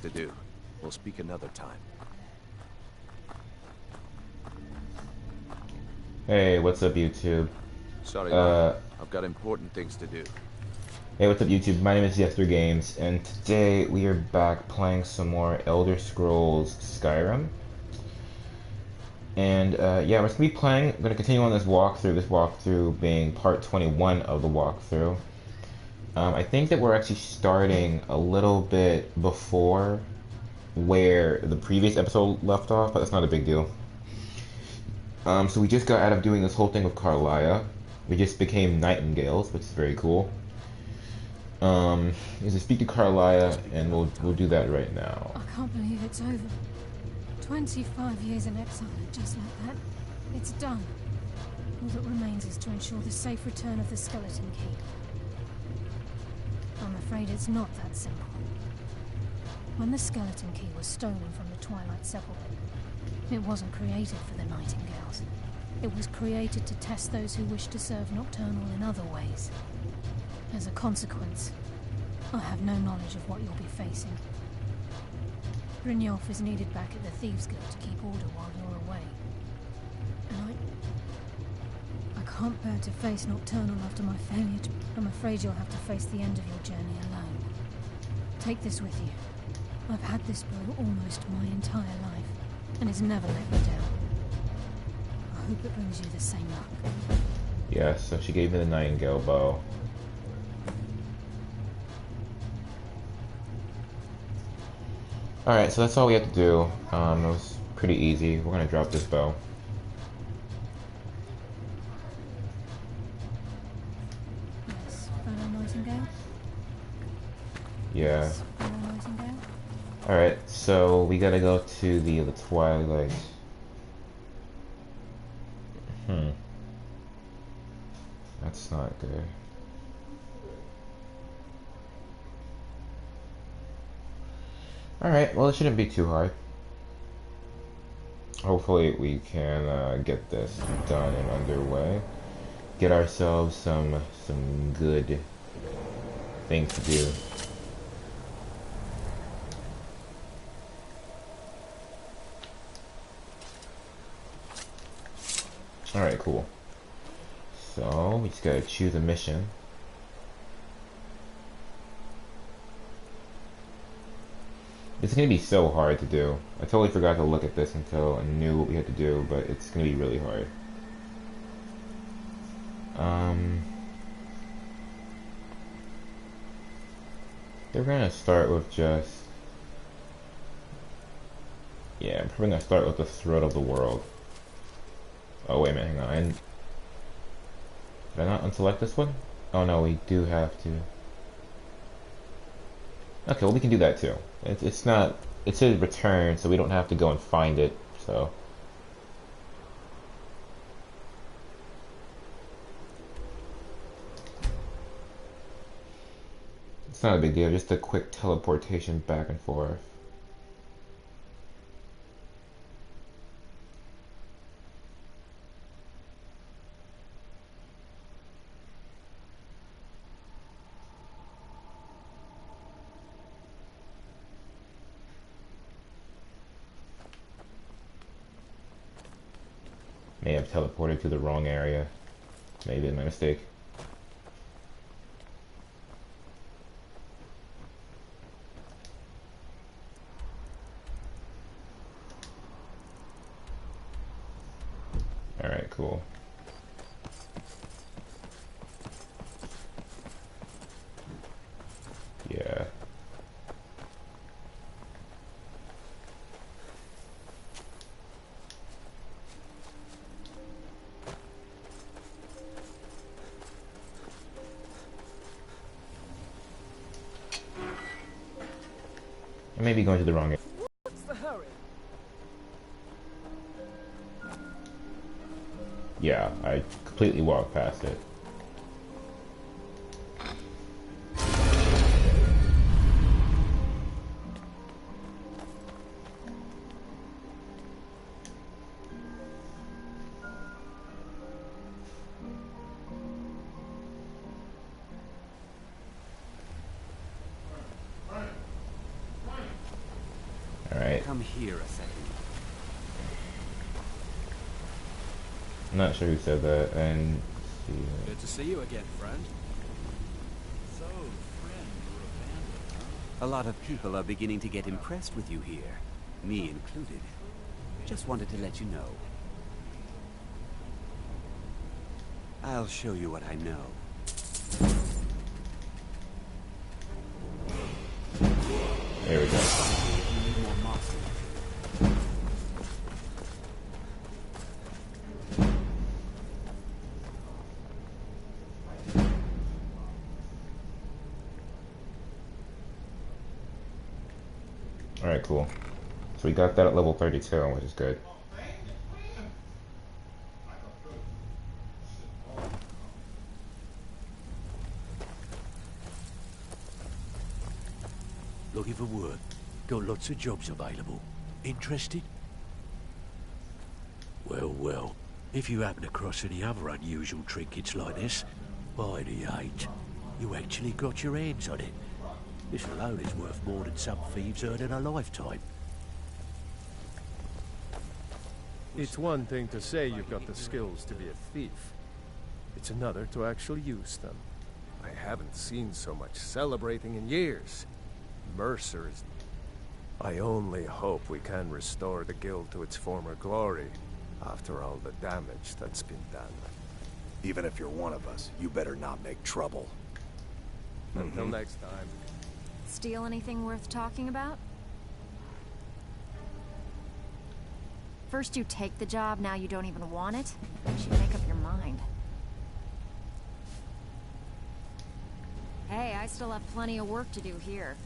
to do. We'll speak another time. Hey, what's up, YouTube? Sorry, man. Uh, I've got important things to do. hey, what's up, YouTube? My name is YesterGames, and today we are back playing some more Elder Scrolls Skyrim. And yeah, we're just gonna be playing. I'm gonna continue on this walkthrough. This walkthrough being part 21 of the walkthrough. I think that we're actually starting a little bit before where the previous episode left off, but that's not a big deal. So we just got out of doing this whole thing with Carlia. We just became Nightingales, which is very cool. Is to speak to Carlia, and we'll do that right now. I can't believe it's over. 25 years in exile, just like that. It's done. All that remains is to ensure the safe return of the skeleton key. I'm afraid it's not that simple. When the skeleton key was stolen from the Twilight Sepulchre, it wasn't created for the Nightingales. It was created to test those who wish to serve Nocturnal in other ways. As a consequence, I have no knowledge of what you'll be facing. Brynjolf is needed back at the Thieves' Guild to keep order while you're away. And I can't bear to face Nocturnal after my failure to... I'm afraid you'll have to face the end of your journey alone. Take this with you. I've had this bow almost my entire life, and it's never let me down. I hope it brings you the same luck. Yeah, so she gave me the Nightingale bow. Alright, so that's all we have to do. It was pretty easy. We're gonna drop this bow. Yes, fellow Nightingale? Yeah. Yes, fellow Nightingale? Alright, so we gotta go to the Twilight. That's not good. Alright, well it shouldn't be too hard. Hopefully we can get this done and underway. Get ourselves some good things to do. Alright, cool. So, we just gotta choose a mission. It's gonna be so hard to do. I totally forgot to look at this until I knew what we had to do, but it's gonna be really hard. They're gonna start with just... Yeah, I'm probably gonna start with the Throat of the World. Oh, wait a minute, hang on. Did I not unselect this one? Oh no, we do have to... Okay, well we can do that too. It's not... It says return, so we don't have to go and find it, so... It's not a big deal, just a quick teleportation back and forth. May have teleported to the wrong area. Maybe my mistake. Alright, cool. Yeah. I may be going to the wrong area. What's the hurry? Yeah, I completely walked past it. Alright. Come here a second. I'm not sure who said that. And let's see. Good to see you again, friend. So, friend, you were abandoned, huh? A lot of people are beginning to get impressed with you here. Me included. Just wanted to let you know. I'll show you what I know. There we go. Alright, cool. So we got that at level 32, which is good. Looking for work. Got lots of jobs available. Interested? Well, if you happen across any other unusual trinkets like this, by the 8, you actually got your hands on it. This alone is worth more than some thieves earn in a lifetime. It's one thing to say you've got the skills to be a thief. It's another to actually use them. I haven't seen so much celebrating in years. Mercer is... I only hope we can restore the guild to its former glory after all the damage that's been done. Even if you're one of us, you better not make trouble. Until next time. Steal anything worth talking about? First you take the job, now you don't even want it? You should make up your mind. Hey, I still have plenty of work to do here.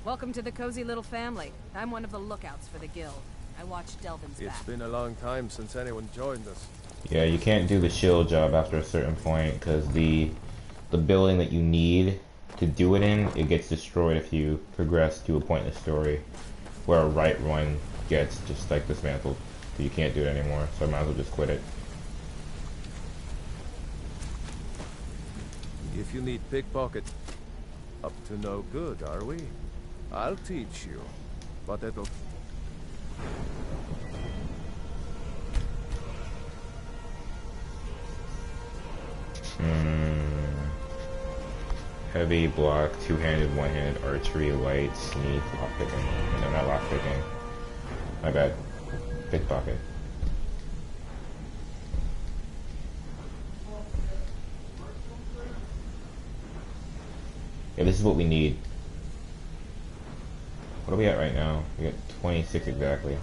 Welcome to the cozy little family. I'm one of the lookouts for the guild. I watch Delvin's back. It's been a long time since anyone joined us. Yeah, you can't do the shield job after a certain point because the building that you need to do it in, it gets destroyed if you progress to a point in the story where a right one gets just like dismantled. So you can't do it anymore, so I might as well just quit it. If you need pickpocket, up to no good, are we? I'll teach you, but it'll... Heavy block, two-handed, one-handed archery, light, sneak, lockpicking. No, not lockpicking. My bad. Pickpocket. Yeah, this is what we need. What are we at right now? We got 26 exactly.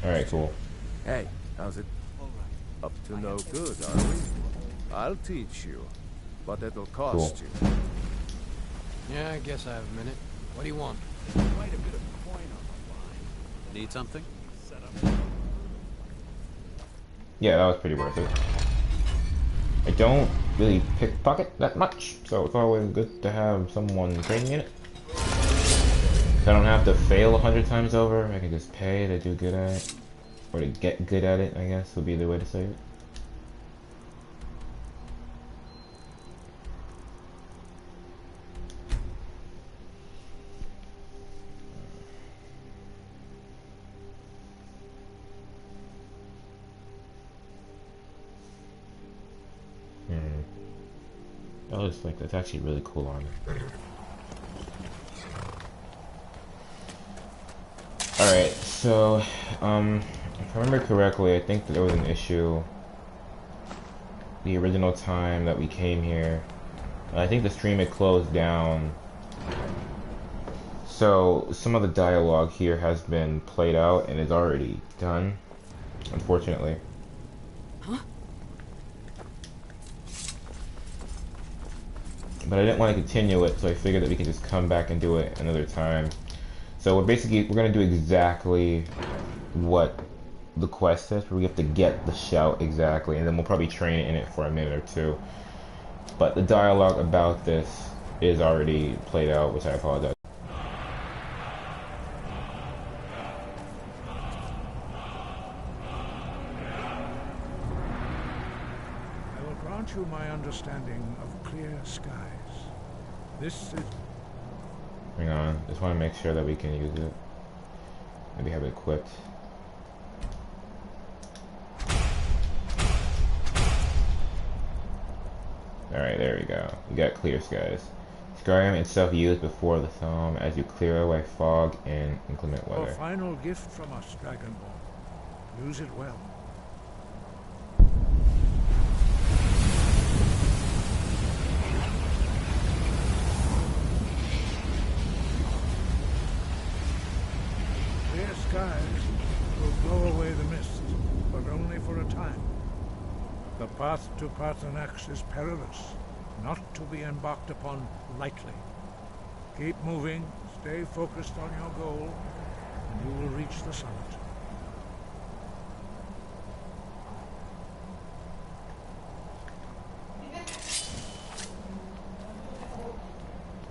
Alright, cool. Hey, how's it? Up to no good, are we? I'll teach you, but it'll cost you. Yeah, I guess I have a minute. What do you want? Quite a bit of coin on the line. Need something? Set up. Yeah, that was pretty worth it. I don't really pickpocket that much, so it's always good to have someone training in it. I don't have to fail 100 times over. I can just pay to do good at it. Or to get good at it, I guess, would be the way to say it. That looks like that's actually really cool armor. Alright, so, if I remember correctly, I think that there was an issue the original time that we came here. I think the stream had closed down. So, some of the dialogue here has been played out and is already done, unfortunately. Huh? But I didn't want to continue it, so I figured that we could just come back and do it another time. So we're gonna do exactly what the quest says, where we have to get the shout exactly, and then we'll probably train in it for a minute or two. But the dialogue about this is already played out, which I apologize. grant you my understanding of clear skies. This is... Hang on, just want to make sure that we can use it. Maybe have it equipped. Alright, there we go. We got clear skies. Skyrim itself used before the storm as you clear away fog and inclement Your weather. final gift from us, Dragonborn. Use it well. Clear skies will blow away the mist, but only for a time. The path to Paarthurnax is perilous, not to be embarked upon lightly. Keep moving, stay focused on your goal, and you will reach the summit.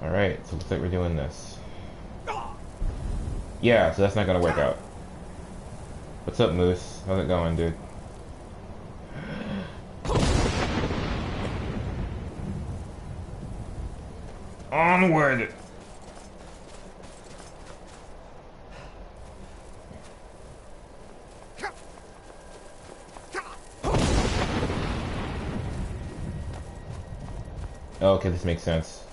Alright, so looks like we're doing this. Yeah, so that's not gonna work out. What's up, Moose? How's it going, dude? Onward! Oh, okay, this makes sense.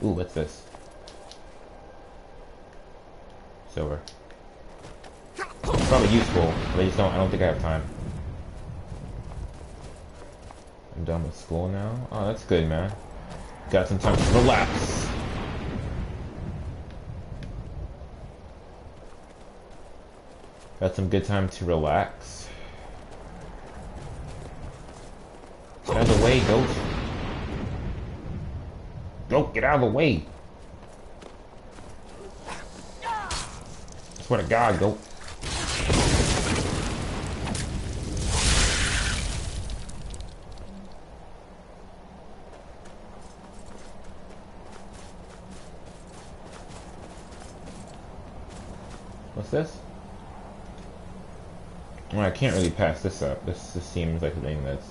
Ooh, what's this? Silver. Probably useful, but I don't think I have time. I'm done with school now. Oh, that's good, man. Got some time to relax. Got some good time to relax. Get out of the way, goat. Goat, get out of the way. I swear to God, goat. What's this? Well, I can't really pass this up. This just seems like a thing that's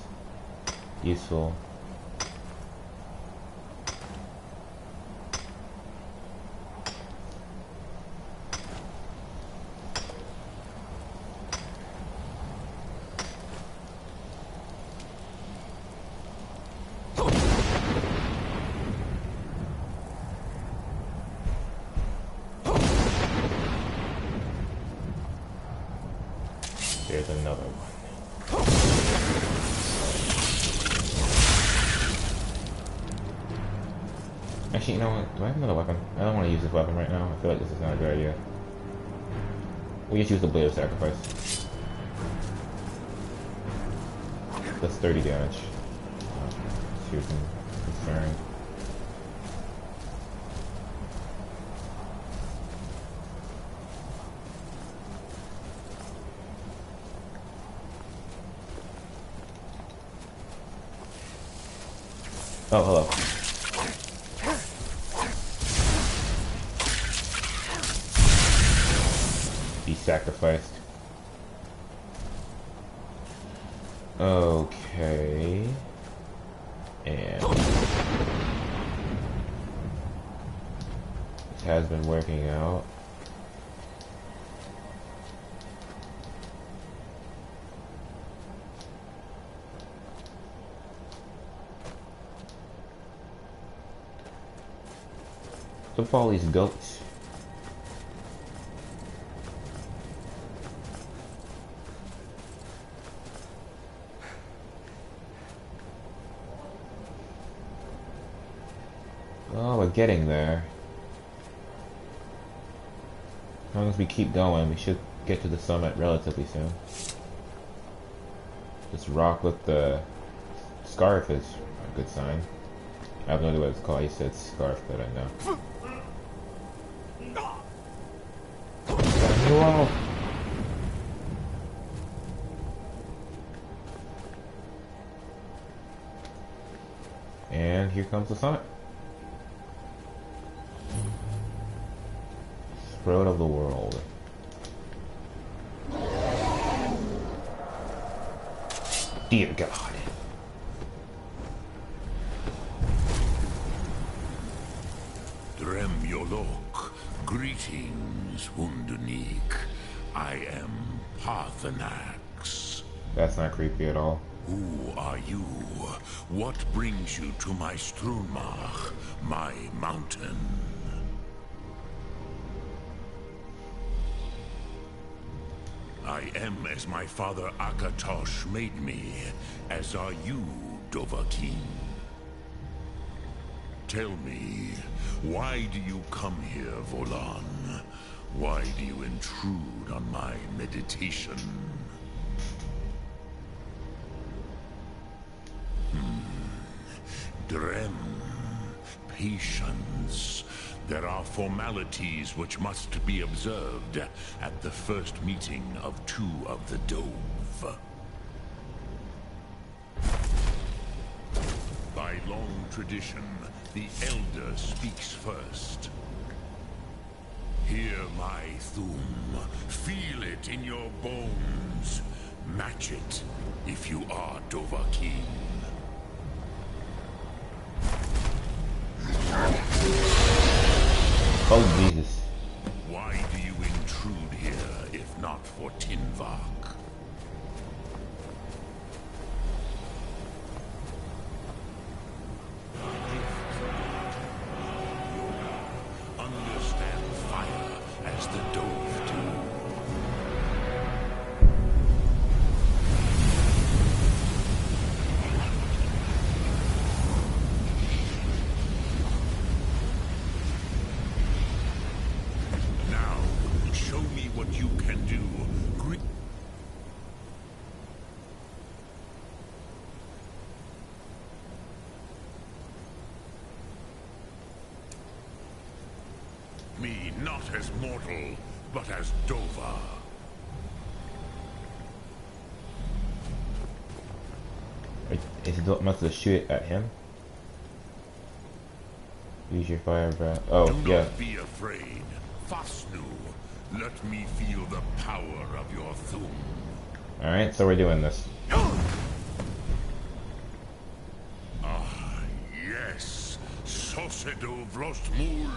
useful. There's another one. Actually, you know what? Do I have another weapon? I don't want to use this weapon right now. I feel like this is not a good idea. We just use the Blade of Sacrifice. That's 30 damage. She was concerned. Oh, hello. Be sacrificed. Okay. And this has been working out. Look for all these goats. Oh, we're getting there. As long as we keep going, we should get to the summit relatively soon. This rock with the scarf is a good sign. I have no idea what it's called. You said scarf, but I know. Whoa. And here comes the summit. Throat of the world. Dear God. Drem Yolok, greetings, Hundunik. I am Parthenax. That's not creepy at all. Who are you? What brings you to my Strunmach, my mountain? I am as my father Akatosh made me, as are you, Dovahkiin. Tell me, why do you come here, Volan? Why do you intrude on my meditation? Drem, patience. There are formalities which must be observed at the first meeting of two of the Dove. By long tradition, the Elder speaks first. Hear my Thum. Feel it in your bones. Match it if you are Dovahkiin. Oh, Jesus. Why do you intrude here if not for Tinvak? Understand fire as the Dove do. Now, show me what you can do. Me not as mortal, but as Dova. Is it must have shoot at him? Use your fire breath. Oh, Do yeah. not be afraid. Fasnu, let me feel the power of your Thum. Alright, so we're doing this. Ah, yes. Sosedo Vlostmul.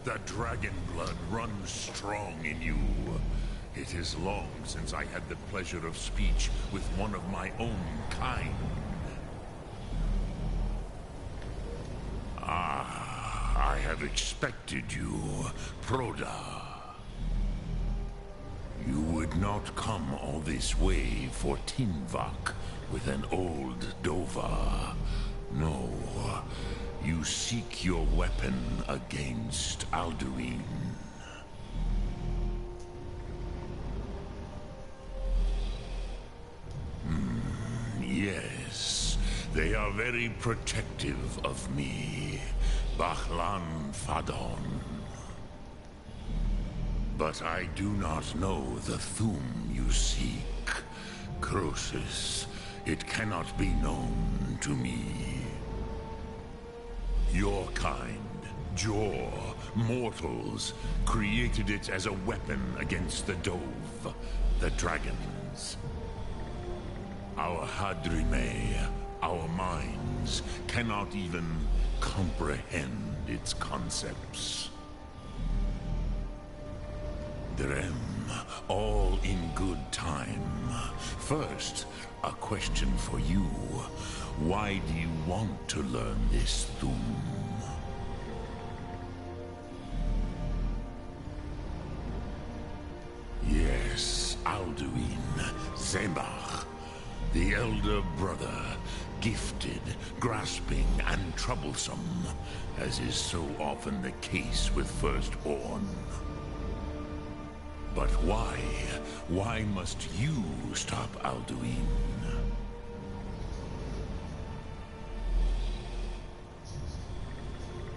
The dragon blood runs strong in you. It is long since I had the pleasure of speech with one of my own kind. Ah, I have expected you, Proda. You would not come all this way for Tinvak with an old Dova. No. You seek your weapon against Alduin. Yes, they are very protective of me, Bachlan Fadon. But I do not know the Thum you seek. Croesus, it cannot be known to me. Your kind, Jor, mortals, created it as a weapon against the Dove, the dragons. Our Hadrime, our minds, cannot even comprehend its concepts. Drem, all in good time. First, a question for you. Why do you want to learn this Thum? Yes, Alduin, Zembach, the elder brother, gifted, grasping, and troublesome, as is so often the case with Firstborn. But why? Why must you stop Alduin?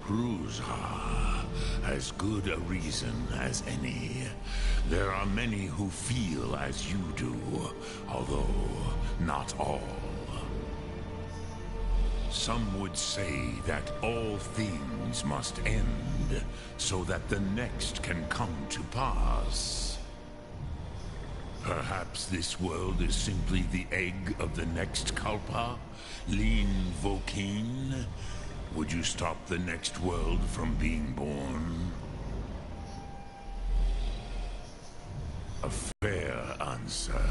Cruzha, as good a reason as any. There are many who feel as you do, although not all. Some would say that all things must end, so that the next can come to pass. Perhaps this world is simply the egg of the next Kalpa? Lean Vokeen? Would you stop the next world from being born? A fair answer.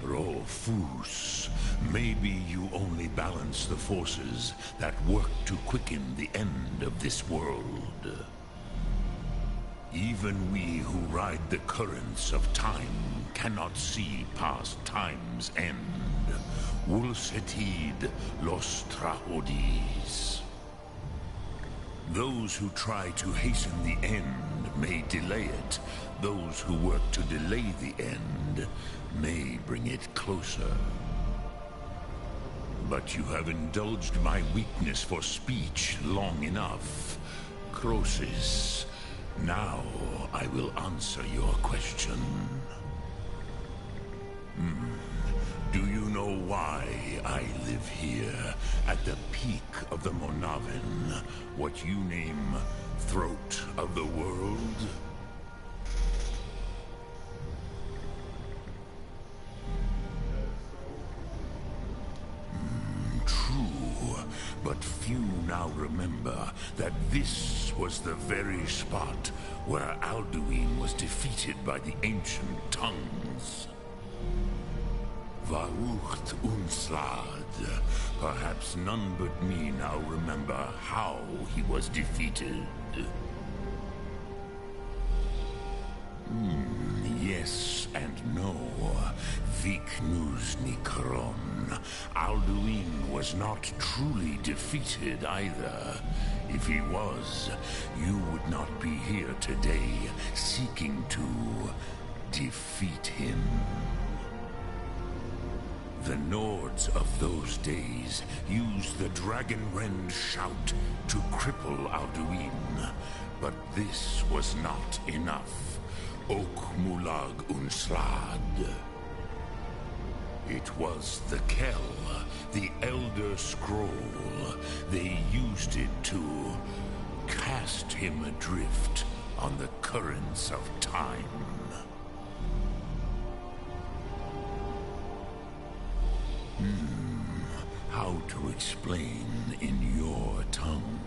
Rofus, maybe you only balance the forces that work to quicken the end of this world. Even we who ride the currents of time cannot see past time's end. Wulsetid los trahodis. Those who try to hasten the end may delay it. Those who work to delay the end may bring it closer. But you have indulged my weakness for speech long enough. Croesus, now I will answer your question. Do you know why I live here, at the peak of the Monavin, what you name Throat of the World? True, but few now remember that this was the very spot where Alduin was defeated by the ancient tongues. Vaucht Unslad. Perhaps none but me now remember how he was defeated. Yes and no. Viknus Nikron. Alduin was not truly defeated either. If he was, you would not be here today seeking to defeat him. The Nords of those days used the Dragonrend shout to cripple Alduin, but this was not enough. Ok Mulag Unslad. It was the Kell, the Elder Scroll. They used it to cast him adrift on the currents of time. How to explain in your tongue?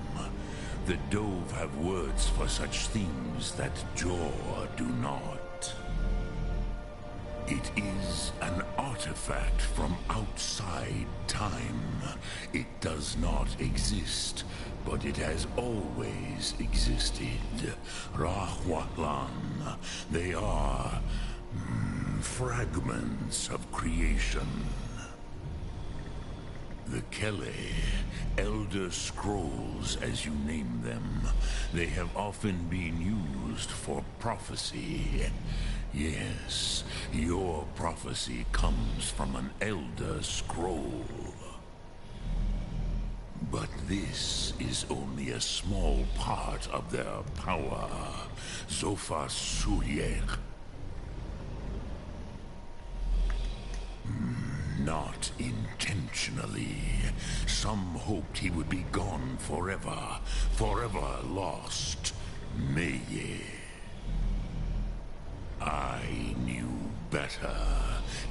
The Dove have words for such themes that Jor do not. It is an artifact from outside time. It does not exist, but it has always existed. Rahwatlan. They are fragments of creation. The Kele, Elder Scrolls as you name them, they have often been used for prophecy. Yes, your prophecy comes from an Elder Scroll. But this is only a small part of their power. Zofa Suyer. Not intentionally. Some hoped he would be gone forever, forever lost. Meye. I knew better.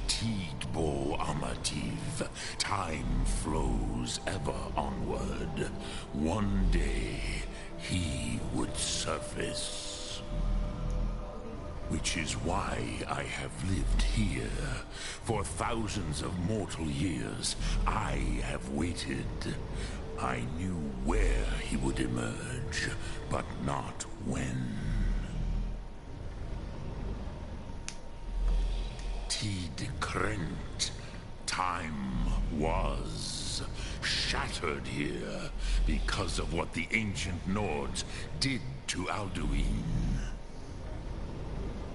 Tidbo Amativ. Time flows ever onward. One day, he would surface. Which is why I have lived here. For thousands of mortal years, I have waited. I knew where he would emerge, but not when. Tid Krent. Time was shattered here because of what the ancient Nords did to Alduin.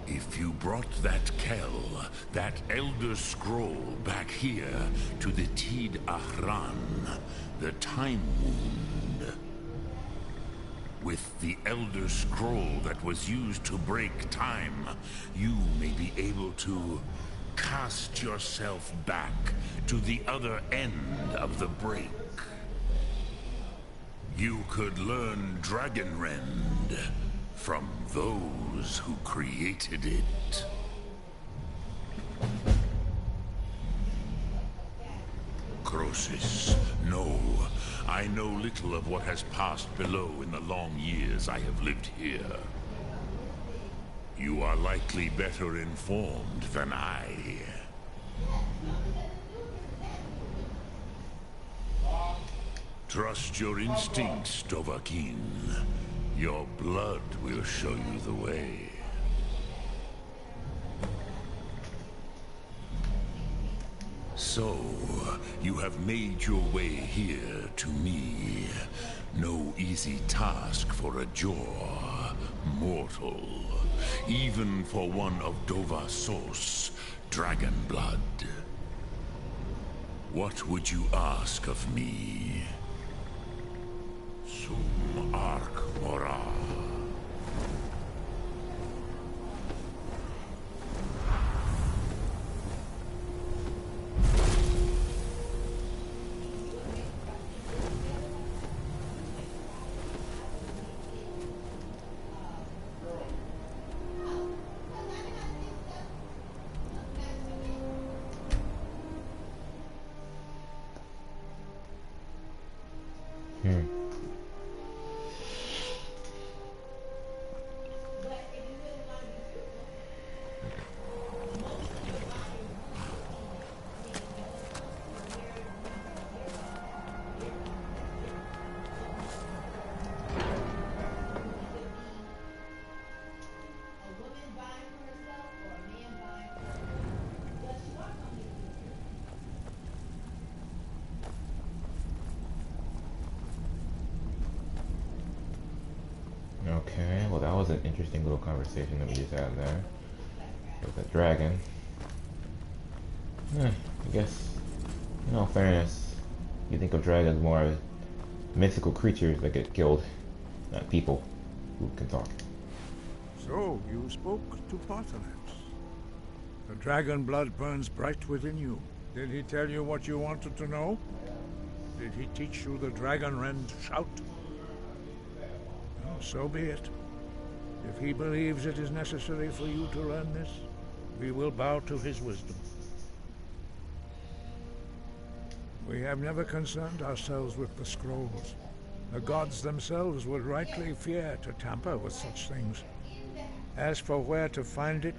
If you brought that Kell, that Elder Scroll back here to the Tid Ahran, the Time Wound, with the Elder Scroll that was used to break time, you may be able to cast yourself back to the other end of the break. You could learn Dragonrend from those who created it. diagnosis. No, I know little of what has passed below in the long years I have lived here. You are likely better informed than I. Trust your instincts, Dovahkiin. Your blood will show you the way. So, you have made your way here to me. No easy task for a Jor, mortal. Even for one of Dova Sos, dragon blood. What would you ask of me? Sum Ark Mora. Okay, well that was an interesting little conversation that we just had there with the dragon. I guess, in all fairness, you think of dragons more as mythical creatures that get killed, not people who can talk. So, you spoke to Paarthurnax. The dragon blood burns bright within you. Did he tell you what you wanted to know? Did he teach you the dragon rend shout? Well, so be it. If he believes it is necessary for you to learn this, we will bow to his wisdom. We have never concerned ourselves with the scrolls. The gods themselves would rightly fear to tamper with such things. As for where to find it,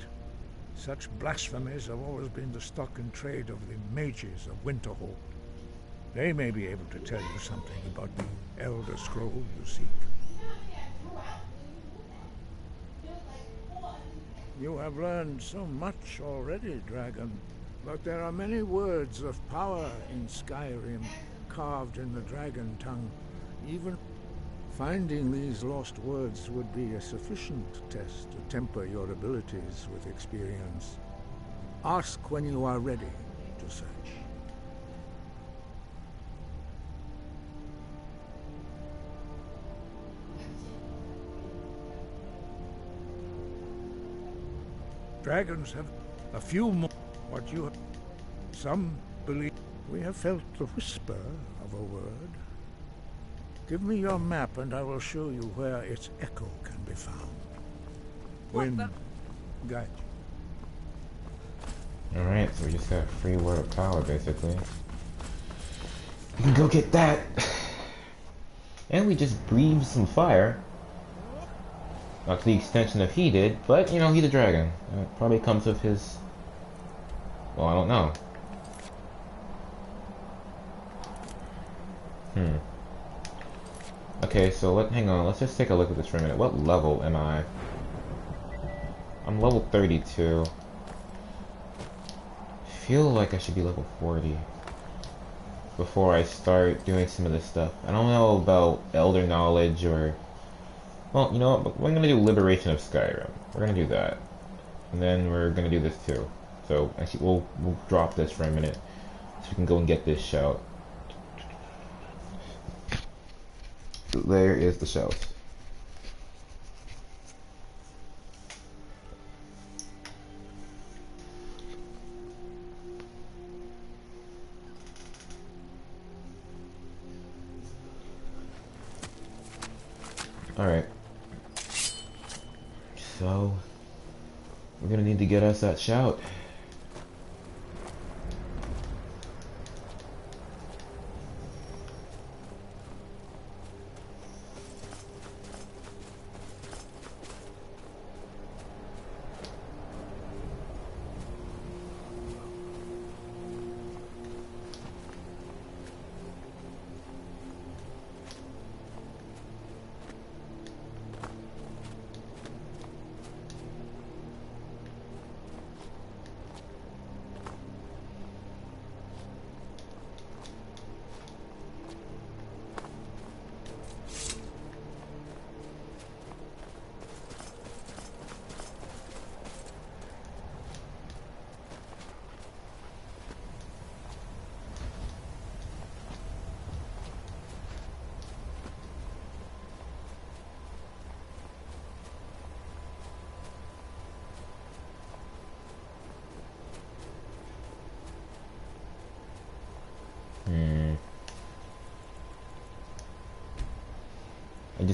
such blasphemies have always been the stock and trade of the mages of Winterhold. They may be able to tell you something about the Elder Scroll you seek. You have learned so much already, Dragon, but there are many words of power in Skyrim, carved in the dragon tongue. Even finding these lost words would be a sufficient test to temper your abilities with experience. Ask when you are ready to search. Dragons have a few more. What you have. Some believe we have felt the whisper of a word. Give me your map and I will show you where its echo can be found. When guide you. Alright, so we just got a free word of power basically. We can go get that. And we just breathed some fire. Not to the extension of he did, but you know, he's a dragon. It probably comes with his... Well, I don't know. Okay, so hang on, let's just take a look at this for a minute. What level am I? I'm level 32. I feel like I should be level 40 before I start doing some of this stuff. I don't know about Elder Knowledge or... Well, you know what? We're gonna do Liberation of Skyrim. We're gonna do that. And then we're gonna do this too. So, actually, we'll drop this for a minute so we can go and get this shout. There is the shout. Alright. So, we're gonna need to get us that shout.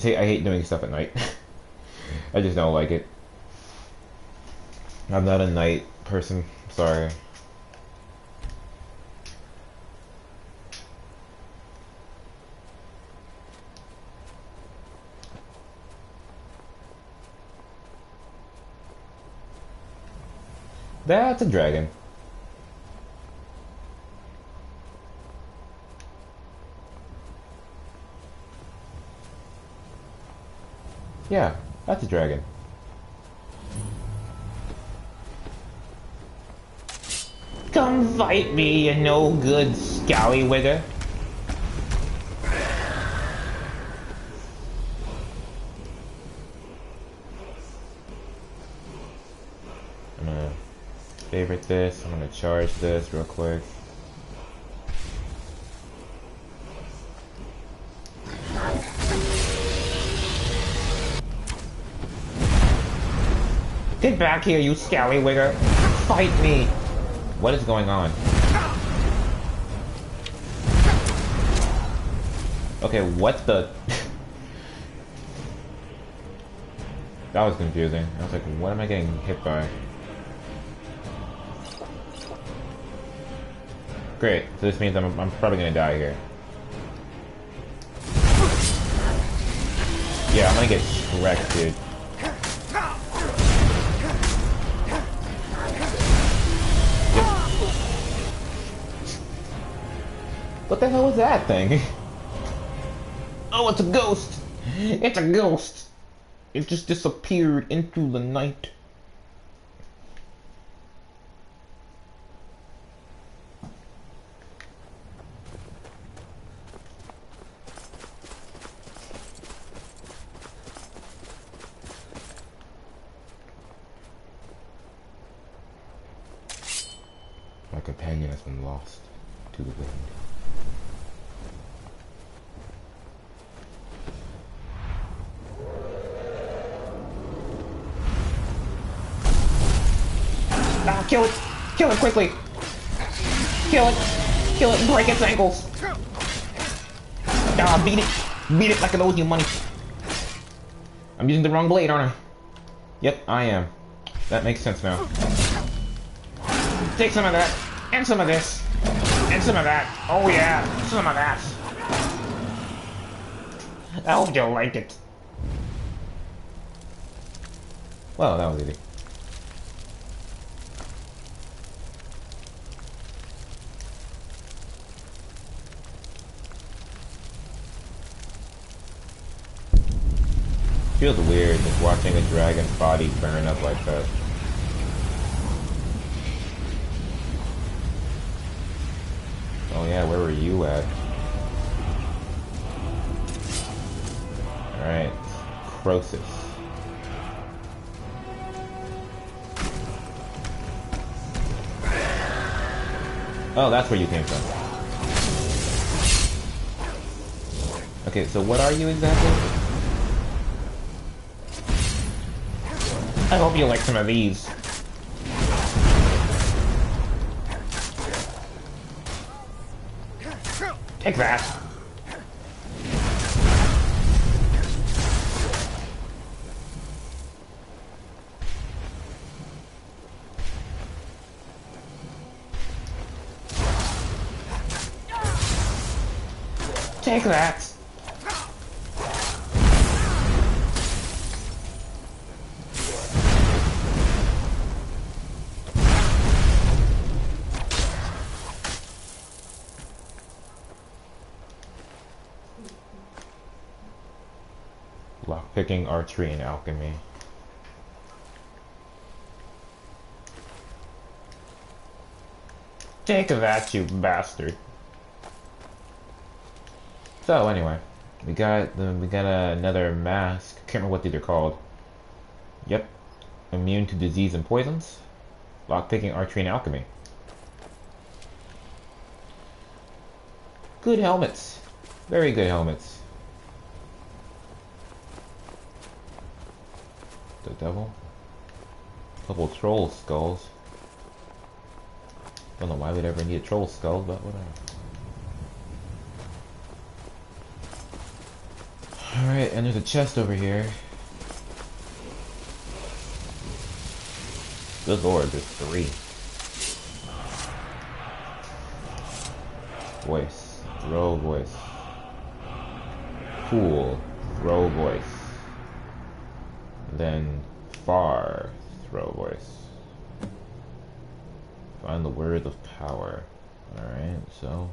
I hate doing stuff at night. I just don't like it. I'm not a night person. Sorry. That's a dragon. Yeah, that's a dragon. Come fight me, you no good scallywigger. I'm gonna favorite this. I'm gonna charge this real quick. Get back here, you scallywigger! Fight me! What is going on? Okay, what the... That was confusing. I was like, what am I getting hit by? Great, so this means I'm probably gonna die here. Yeah, I'm gonna get wrecked, dude. What the hell was that thing? Oh, it's a ghost! It's a ghost! It just disappeared into the night. My companion has been lost to the wind. Ah, kill it! Kill it quickly! Kill it! Kill it! Break its ankles! Ah, beat it! Beat it like it owes you money! I'm using the wrong blade, aren't I? Yep, I am. That makes sense now. Take some of that, and some of this, and some of that. Oh yeah, some of that. I hope you'll like it. Well, that was easy. Feels weird just watching a dragon's body burn up like that. Oh yeah, where were you at? Alright, Croesus. Oh, that's where you came from. Okay, so what are you exactly? I hope you like some of these. Take that. Take that. Lockpicking, archery, and alchemy. Take that, you bastard. So anyway, we got another mask. Can't remember what these are called. Yep, immune to disease and poisons. Lockpicking, archery, and alchemy. Good helmets. Very good helmets. The devil. Couple troll skulls. Don't know why we'd ever need a troll skull, but whatever. Alright, and there's a chest over here. Good lord, there's 3. Voice. Throw voice. Cool. Throw voice. Then far. Throw voice. Find the word of power. Alright, so...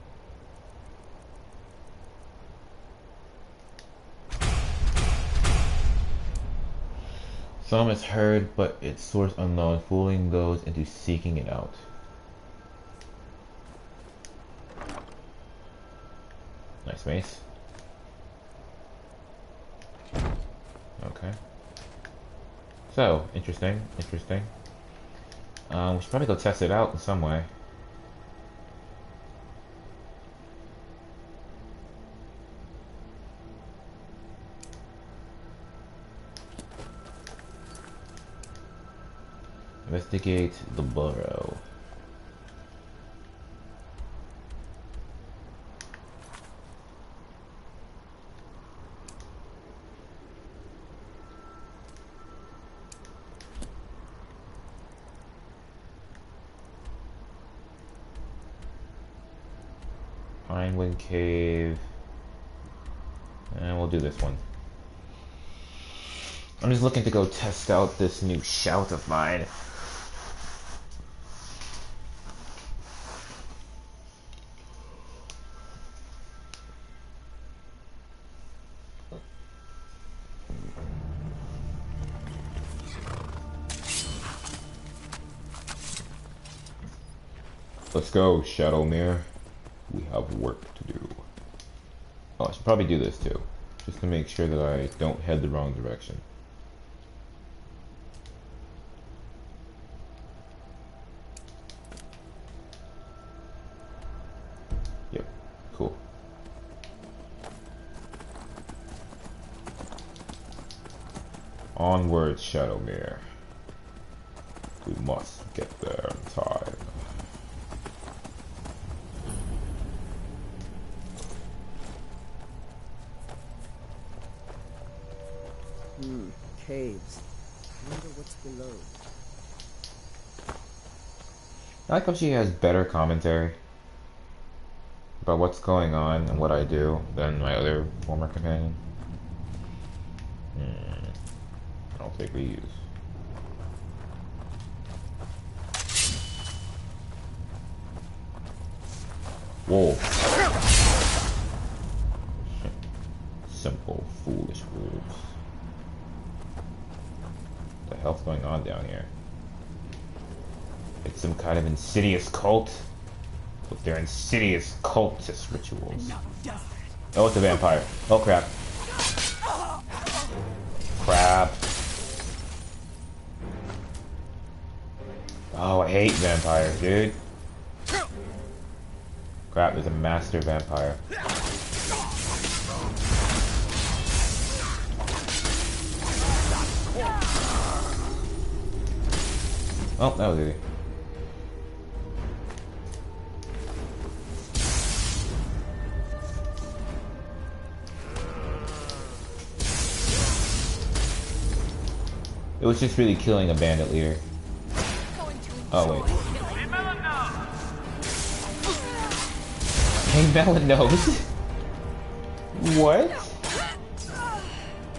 Some is heard, but its source unknown, fooling those into seeking it out. Nice mace. Okay. So, interesting, interesting. We should probably go test it out in some way. Investigate the burrow. Pinewood Cave. And we'll do this one. I'm just looking to go test out this new shout of mine. Let's go, Shadowmere. We have work to do. Oh, I should probably do this too, just to make sure that I don't head the wrong direction. Yep, cool. Onwards, Shadowmere. We must get there in time. Caves. Wonder what's below. I like how she has better commentary about what's going on and what I do than my other former companion. I'll take reuse. Whoa. Simple, foolish wolves. What the hell's going on down here? It's some kind of insidious cult with their insidious cultist rituals. Oh, it's a vampire. Oh, crap. Crap. Oh, I hate vampires, dude. Crap, there's a master vampire. Oh, that was easy. It was just really killing a bandit leader. Oh, wait. Hey, Melon knows. What?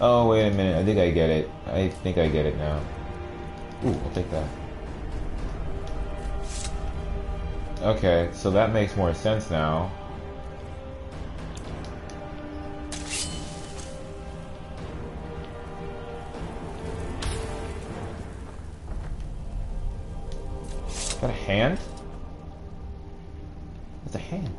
Oh, wait a minute. I think I get it. I think I get it now. Ooh, I'll take that. Okay, so that makes more sense now. Is that a hand? That's a hand.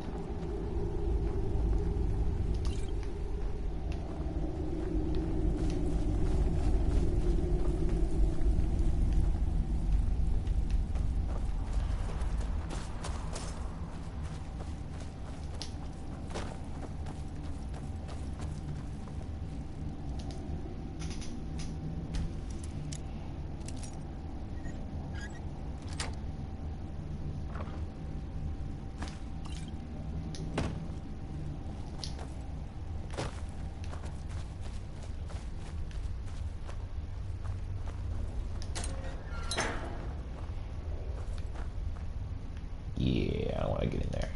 Yeah, I don't want to get in there.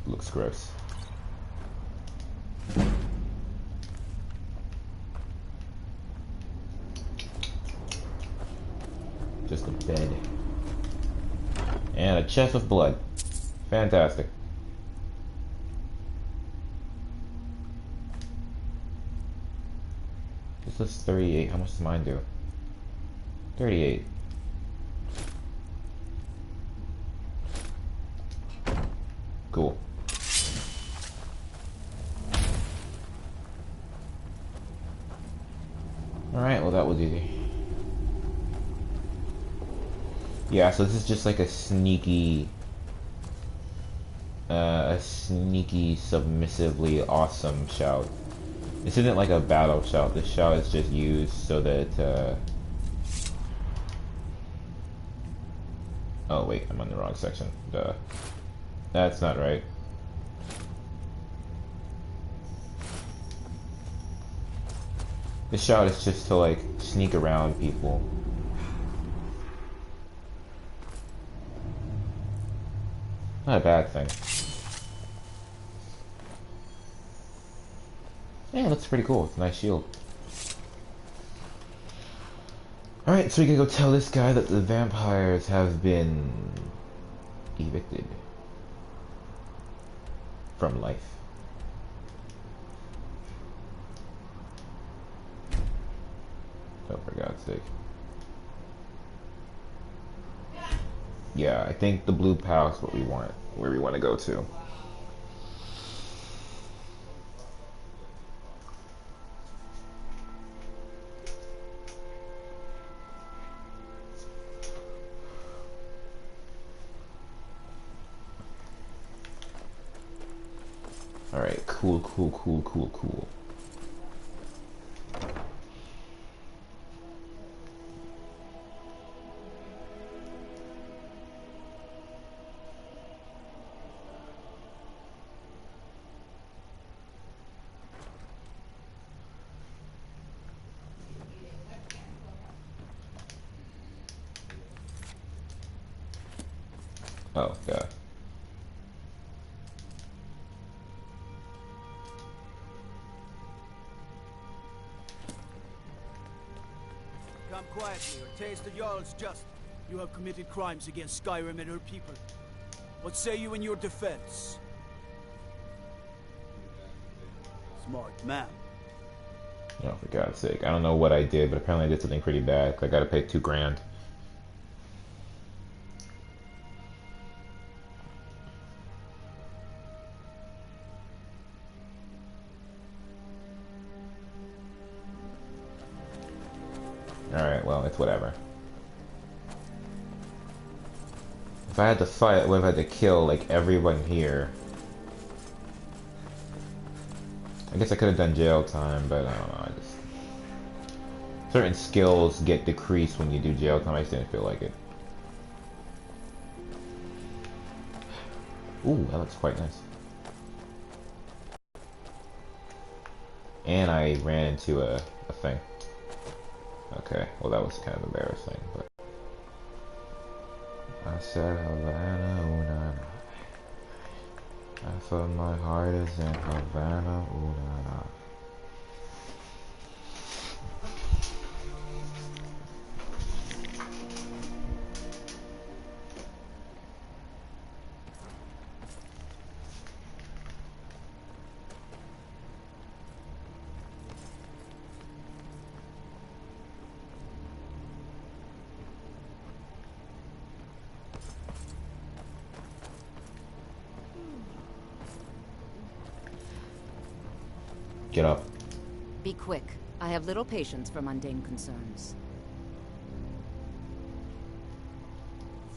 Looks gross. Just a bed. And a chest of blood. Fantastic. This is 38. How much does mine do? 38. Cool. Alright, well that was easy. Yeah, so this is just like a sneaky, submissively awesome shout. This isn't like a battle shout. This shout is just used so that, oh wait, I'm on the wrong section. Duh. That's not right. This shout is just to like sneak around people. Not a bad thing. Yeah, it looks pretty cool. It's a nice shield. Alright, so we can go tell this guy that the vampires have been evicted from life. Oh, for God's sake. Yeah, I think the blue pal is what we want, where we want to go to. Alright, cool. Oh, God. Come quietly, or taste the Jarl's just. You have committed crimes against Skyrim and her people. What say you in your defense? Smart man. Oh, for God's sake. I don't know what I did, but apparently I did something pretty bad. I gotta pay $2 grand. Alright, well, it's whatever. If I had to fight, I would have had to kill, like, everyone here. I guess I could have done jail time, but I don't know, I just... Certain skills get decreased when you do jail time, I just didn't feel like it. Ooh, that looks quite nice. And I ran into a thing. Okay, well that was kind of embarrassing, but... I said Havana, ooh na na. Half of my heart is in Havana, ooh na na. Get up. Be quick. I have little patience for mundane concerns.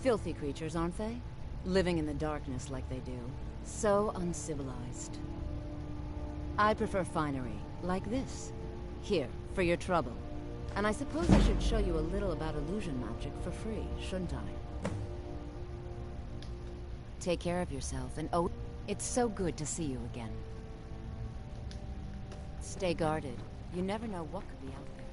Filthy creatures, aren't they? Living in the darkness like they do. So uncivilized. I prefer finery, like this. Here, for your trouble. And I suppose I should show you a little about illusion magic for free, shouldn't I? Take care of yourself, and oh, it's so good to see you again. Stay guarded. You never know what could be out there.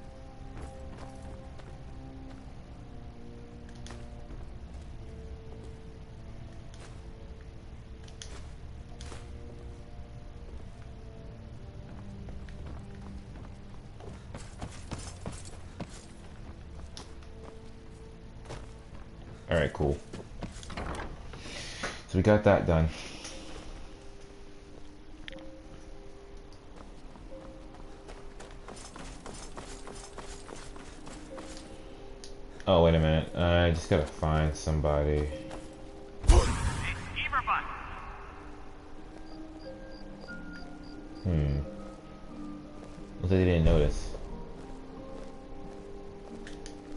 Alright, cool. So we got that done. Oh, wait a minute. I just gotta find somebody. Looks like they didn't notice.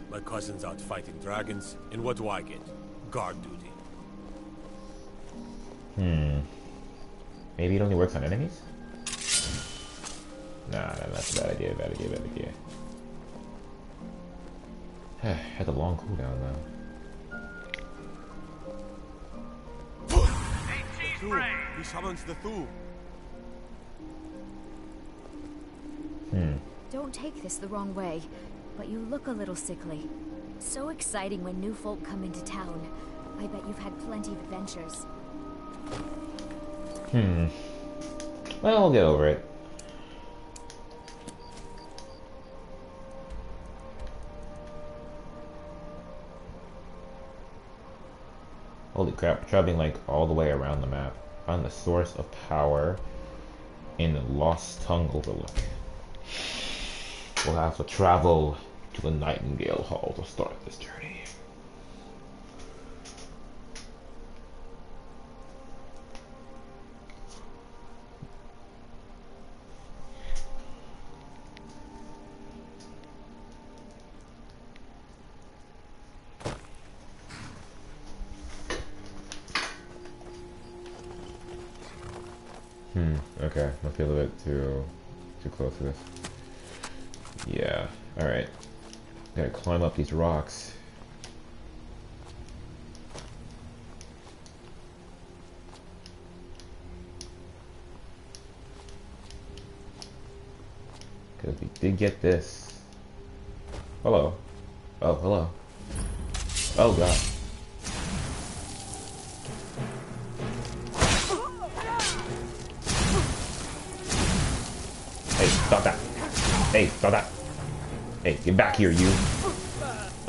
My cousin's out fighting dragons, and what do I get? Guard duty. Maybe it only works on enemies? Nah, that's a bad idea, bad idea, bad idea. Had a long cooldown though. He summons the Thu. Don't take this the wrong way, but you look a little sickly. So exciting when new folk come into town. I bet you've had plenty of adventures. Well, we'll get over it. Holy crap, traveling like all the way around the map. Find the source of power in the Lost Tongue Overlook. We'll have to travel to the Nightingale Hall to start this journey. Okay, must be a little bit too close to this. Yeah, alright. Gotta climb up these rocks. Because we did get this. Hello. Oh, hello. Oh god. Hey, stop that. Hey, stop that. Hey, get back here, you.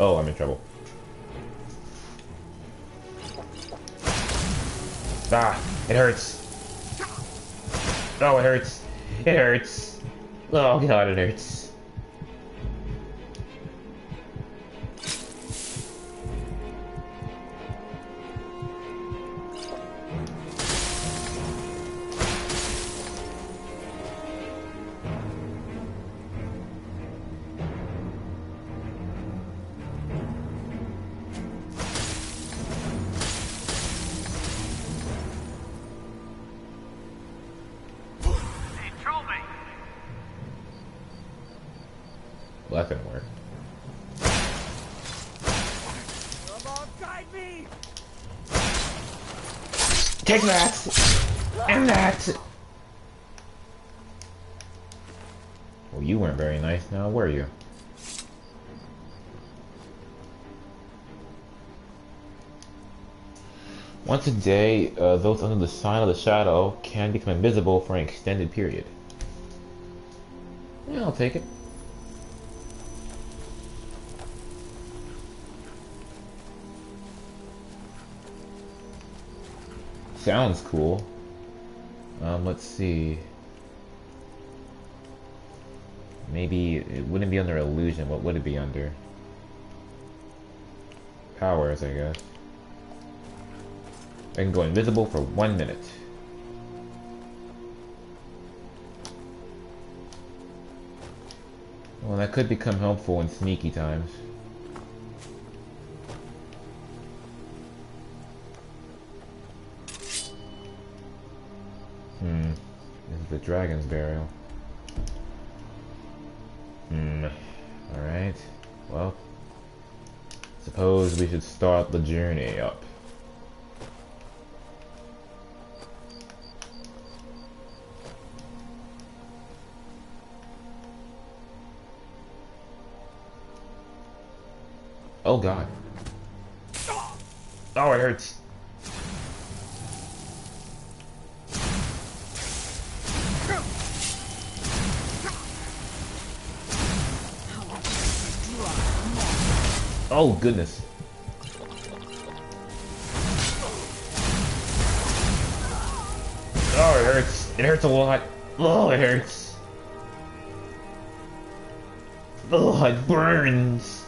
Oh, I'm in trouble. Ah, it hurts. Oh, it hurts. It hurts. Oh god, it hurts. Well, that didn't work. Come on, guide me! Take that! And that! Well, you weren't very nice now, were you? Once a day, those under the sign of the shadow can become invisible for an extended period. Yeah, I'll take it. Sounds cool. Let's see. Maybe it wouldn't be under illusion. What would it be under? Powers, I guess. I can go invisible for 1 minute. Well, that could become helpful in sneaky times. This is the dragon's burial. Alright. Well, suppose we should start the journey up. Oh god. Oh, it hurts. Oh, goodness. Oh, it hurts. It hurts a lot. Oh, it hurts. Oh, it burns.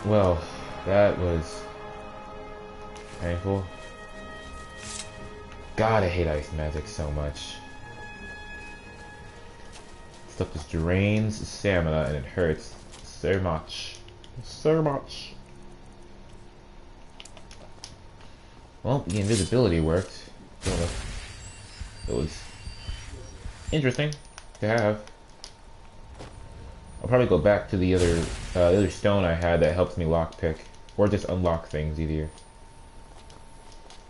Well, that was painful. God, I hate ice magic so much. Stuff just drains stamina and it hurts so much. So much. Well, the invisibility worked. It was interesting to have. I'll probably go back to the other stone I had that helps me lockpick, or just unlock things easier.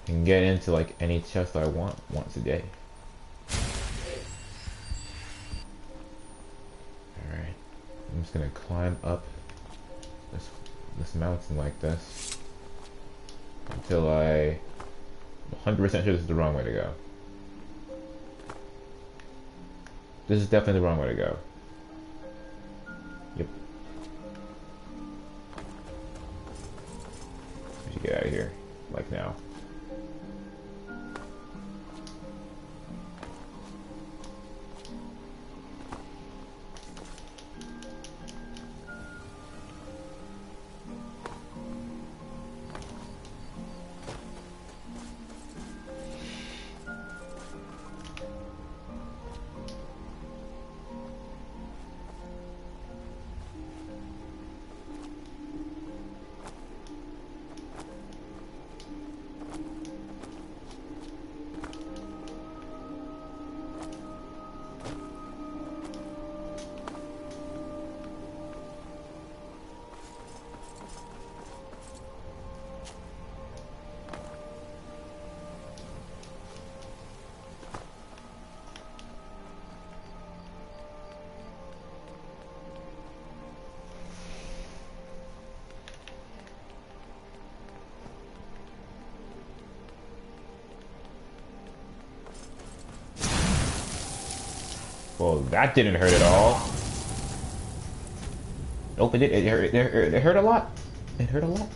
And get into like any chest I want once a day. Alright. I'm just gonna climb up this mountain like this until I'm 100% sure this is the wrong way to go. This is definitely the wrong way to go. Yep. We should get out of here. Like now. Well, that didn't hurt at all. Nope, it did. It hurt a lot. It hurt a lot.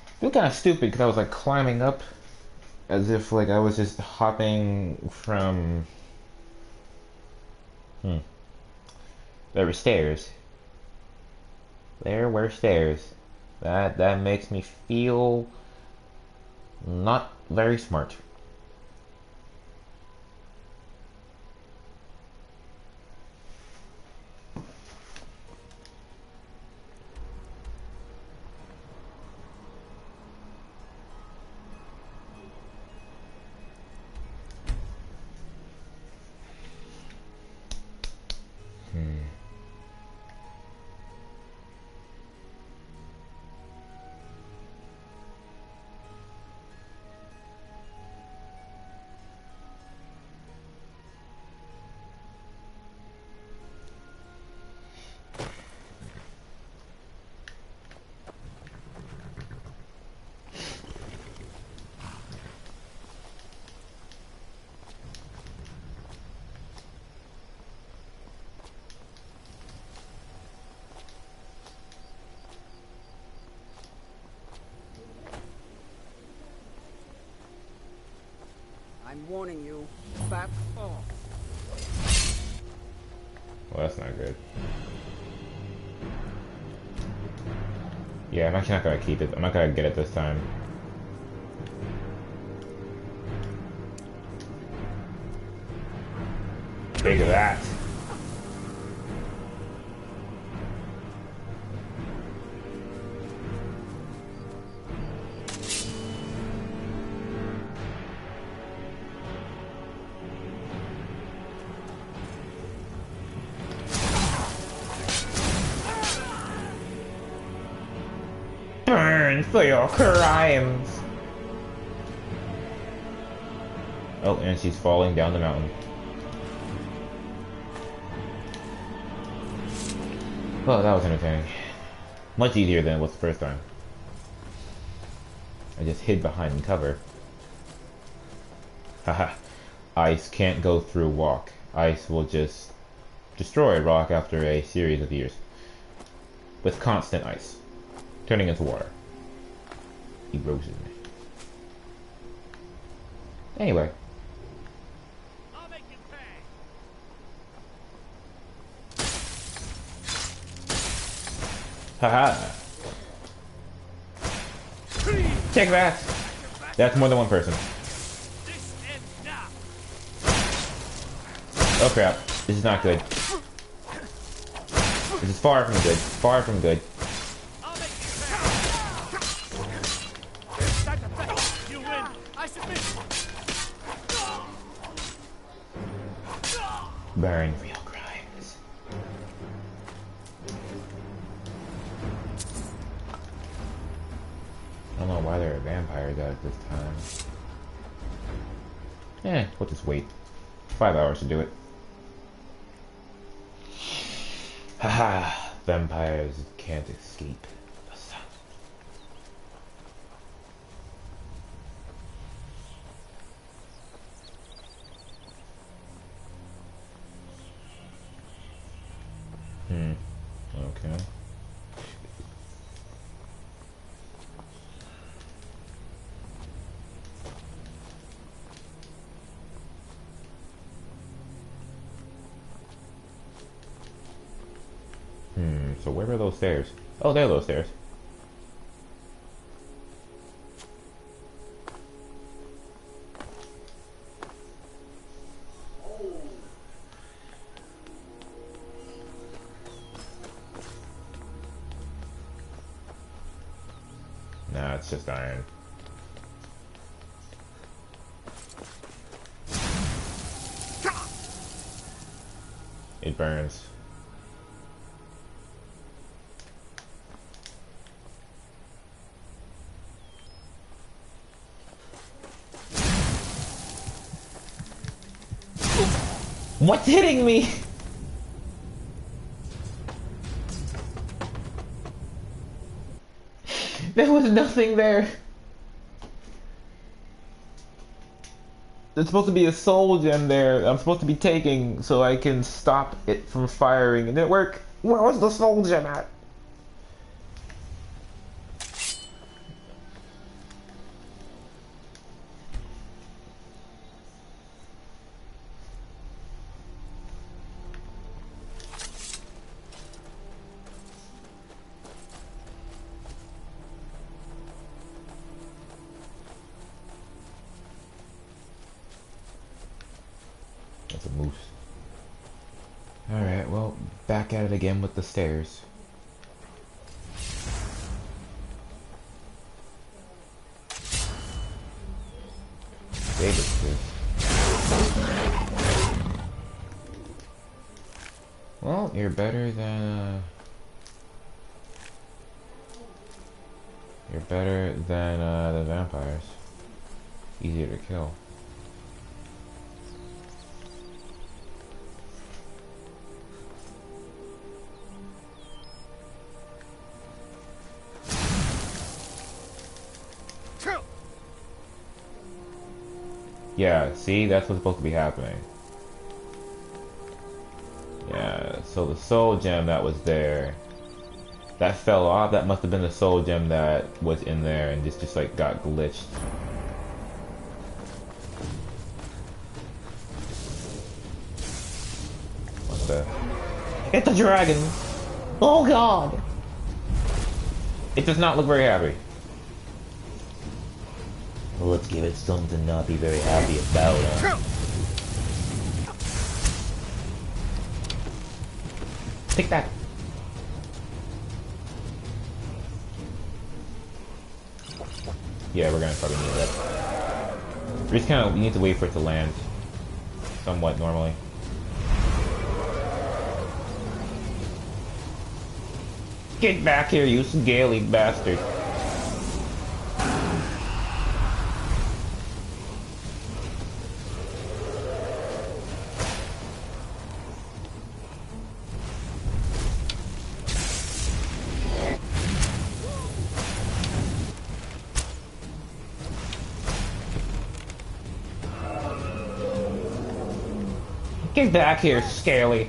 I feel kind of stupid because I was like climbing up as if like I was just hopping from... There were stairs. There were stairs. That makes me feel not very smart. I'm warning you, back off. Well, that's not good. Yeah, I'm actually not gonna keep it. I'm not gonna get it this time. Think of that. Burn for your crimes. Oh, and she's falling down the mountain. Well, that was entertaining. Much easier than it was the first time. I just hid behind cover. Haha. Ice can't go through walk. Ice will just destroy rock after a series of years. With constant ice. Turning into water. Erosion. Anyway. Haha. Take that. That's more than one person. Oh crap. This is not good. This is far from good. Far from good. You win. I submit. Burn real crimes. I don't know why there are vampires out at this time. We'll just wait. 5 hours to do it. Haha, vampires can't escape the sun. Okay. So where are those stairs? Oh, there are those stairs. Nah, it's just iron. It burns. What's hitting me? There was nothing there. There's supposed to be a soul gem there I'm supposed to be taking so I can stop it from firing. It didn't work. Where was the soul gem at? That's a moose. Alright, well, back at it again with the stairs. Well, you're better than the vampires. Easier to kill. Yeah, see? That's what's supposed to be happening. Yeah, so the soul gem that was there, that fell off. That must have been the soul gem that was in there and just like got glitched. What the? It's a dragon! Oh god! It does not look very happy. Well, let's give it something to not be very happy about, huh? Take that! Yeah, we're gonna probably need that. We just kinda need to wait for it to land. Somewhat normally. Get back here, you scaly bastard! Get back here, Scaly.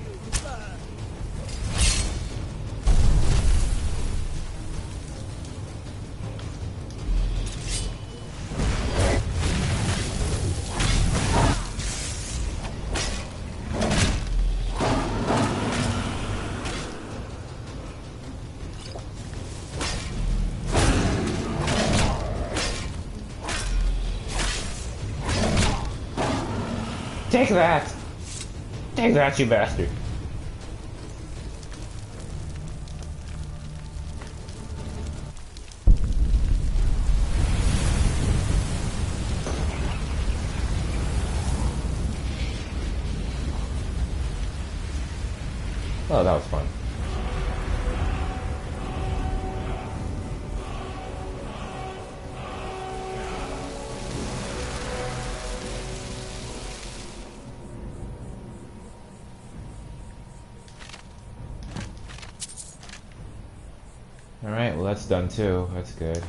Take that! Take that, you bastard! Oh, that was fun. Alright, well that's done too. That's good.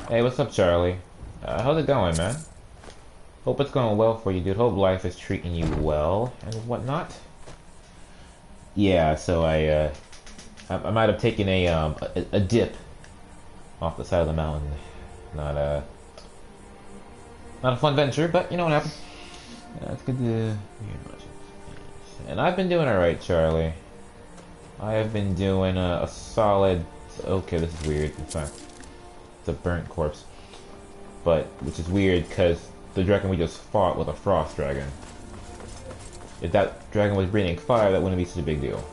Hey, what's up, Charlie? How's it going, man? Hope it's going well for you, dude. Hope life is treating you well and whatnot. Yeah, so I might have taken a dip off the side of the mountain. Not a fun venture, but you know what happened. It's good to. And I've been doing alright, Charlie. I have been doing a solid. Okay, this is weird. It's not. It's a burnt corpse, but which is weird because the dragon we just fought was a frost dragon. If that dragon was breathing fire, that wouldn't be such a big deal.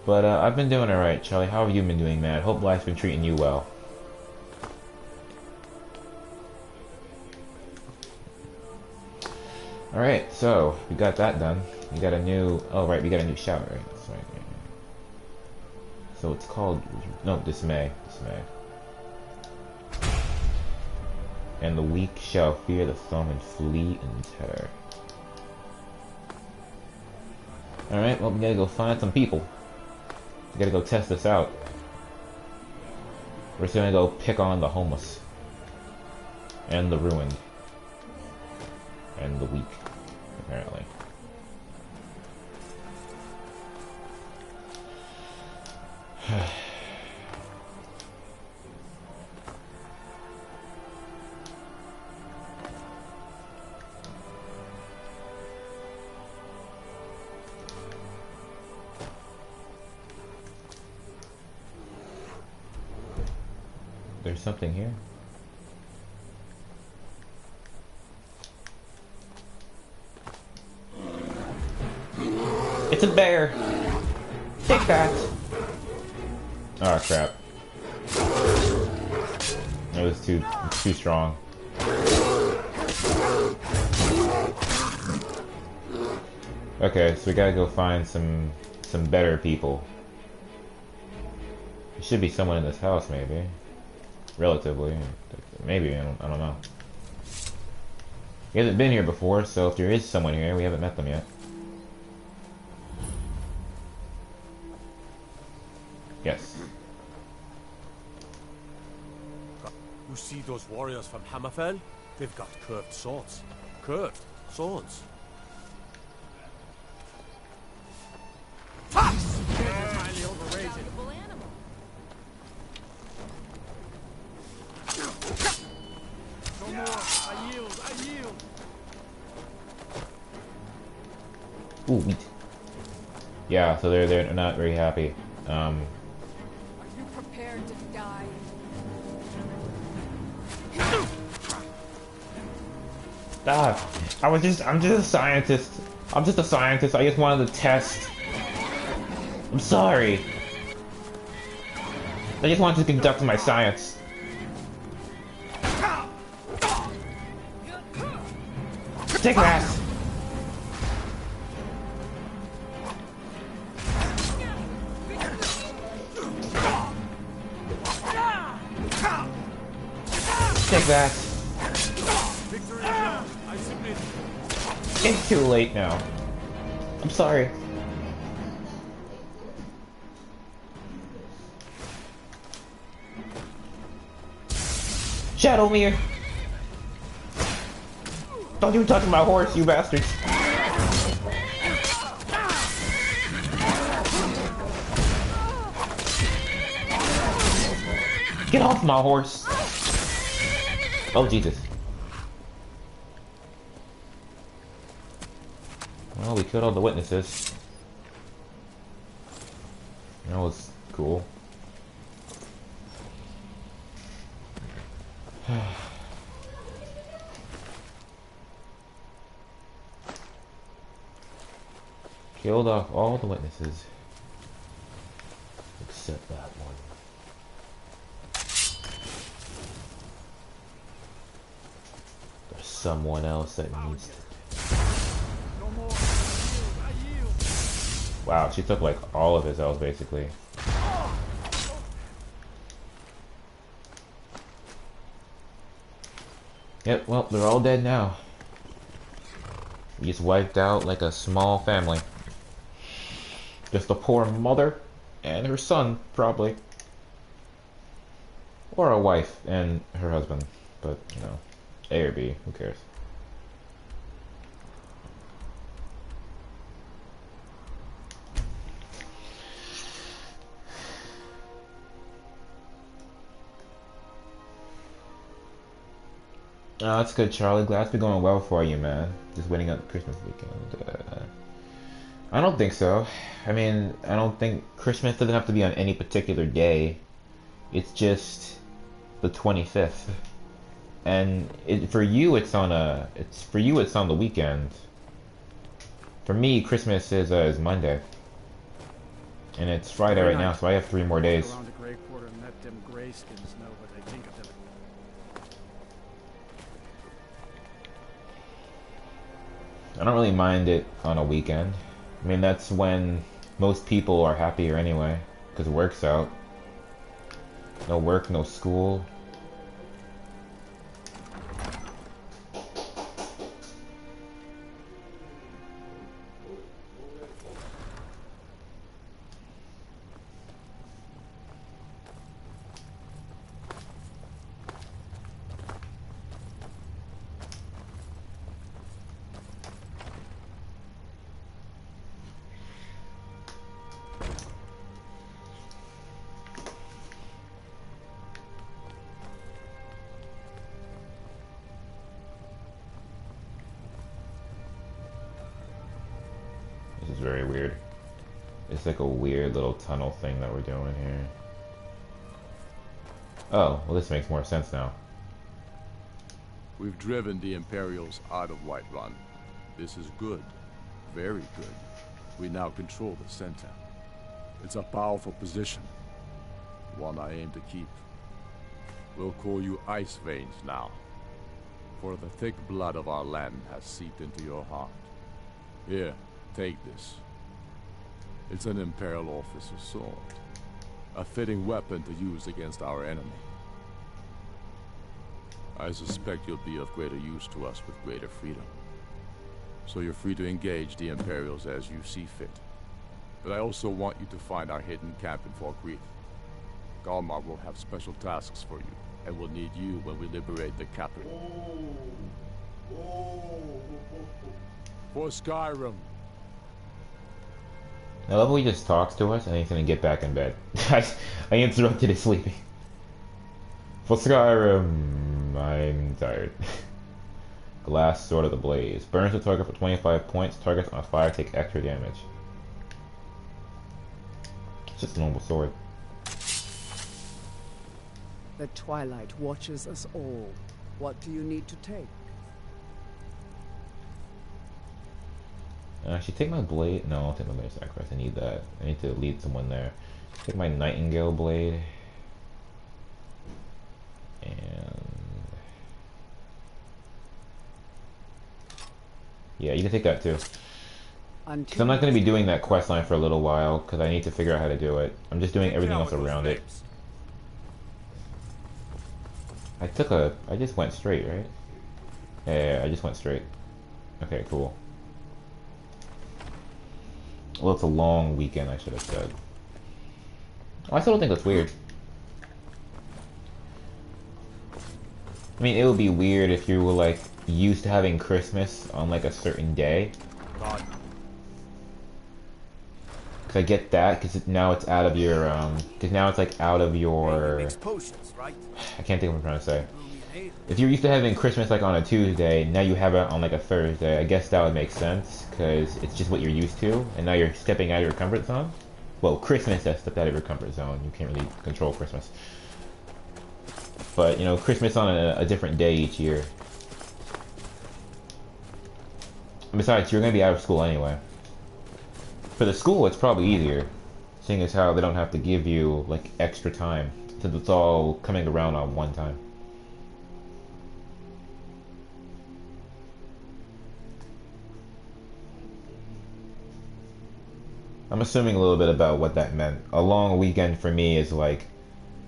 But I've been doing alright, Charlie. How have you been doing, man? Hope life's been treating you well. Alright, so we got that done. We got a new. Oh, right, we got a new shout, right? That's right. So it's called. No, Dismay. Dismay. And the weak shall fear the thumb and flee in terror. Alright, well, we gotta go find some people. We gotta go test this out. We're just gonna go pick on the homeless. And the ruined. And the weak, apparently. There's something here. It's a bear! Take that! Oh crap. It was too strong. Okay, so we gotta go find some better people. There should be someone in this house, maybe. Relatively. Maybe, I don't know. He hasn't been here before, so if there is someone here, we haven't met them yet. Yes. You see those warriors from Hammerfell? They've got curved swords. Curved swords. Highly overrated. No more. I yield. I yield. Ooh, meat. Yeah, so they're not very happy. Are you prepared to die? I'm just a scientist. I'm just a scientist. I just wanted to test. I'm sorry. I just wanted to conduct my science. Take that! Take that. It's too late now. I'm sorry. Shadowmere. Don't you touch my horse, you bastards! Get off my horse! Oh, Jesus. Well, we killed all the witnesses. That was cool. Killed off all the witnesses. Except that one. There's someone else that needs to... Wow, she took like all of his health basically. Yep, well, they're all dead now. We just wiped out like a small family. Just a poor mother and her son, probably. Or a wife and her husband. But, you know, A or B, who cares? Oh, that's good, Charlie. Glad it's been going well for you, man. Just waiting up Christmas weekend. I don't think so. I mean, I don't think Christmas doesn't have to be on any particular day. It's just the 25th, and for you it's on the weekend. For me, Christmas is Monday, and it's Friday right now, so I have 3 more days. Around the Grey Quarter and let them Greyskins know what they think of them. I don't really mind it on a weekend. I mean, that's when most people are happier anyway, because work's out. No work, no school. This is very weird. It's like a weird little tunnel thing that we're doing here. Oh, well this makes more sense now. We've driven the Imperials out of Whiterun. This is good. Very good. We now control the center. It's a powerful position. One I aim to keep. We'll call you Ice Veins now. For the thick blood of our land has seeped into your heart. Here, take this. It's an Imperial officer's sword. A fitting weapon to use against our enemy. I suspect you'll be of greater use to us with greater freedom. So you're free to engage the Imperials as you see fit. But I also want you to find our hidden camp in Fort Greeth. Galmar will have special tasks for you, and will need you when we liberate the capital. For Skyrim. I love how he just talks to us and he's gonna get back in bed. I interrupted his sleeping. For Skyrim, I'm tired. Glass Sword of the Blaze. Burns the target for 25 points. Targets on fire take extra damage. It's just a normal sword. The Twilight watches us all. What do you need to take? I should take my blade. No, I'll take my blade sacrifice. I need that. I need to lead someone there. Take my Nightingale blade. And yeah, you can take that too. Because I'm not going to be doing that quest line for a little while, because I need to figure out how to do it. I'm just doing everything else around it. I just went straight, right? Yeah, I just went straight. Okay, cool. Well, it's a long weekend, I should have said. Oh, I still don't think that's weird. I mean, it would be weird if you were like used to having Christmas on like a certain day. God. Cause I get that, cause now it's out of your, cause now it's like out of your, Makes potions, right? I can't think of what I'm trying to say. If you're used to having Christmas like on a Tuesday, now you have it on like a Thursday, I guess that would make sense, cause it's just what you're used to, and now you're stepping out of your comfort zone. Well, Christmas has stepped out of your comfort zone, you can't really control Christmas. But, you know, Christmas on a different day each year. And besides, you're gonna be out of school anyway. For the school, it's probably easier, seeing as how they don't have to give you, like, extra time, since it's all coming around on one time. I'm assuming a little bit about what that meant. A long weekend for me is like,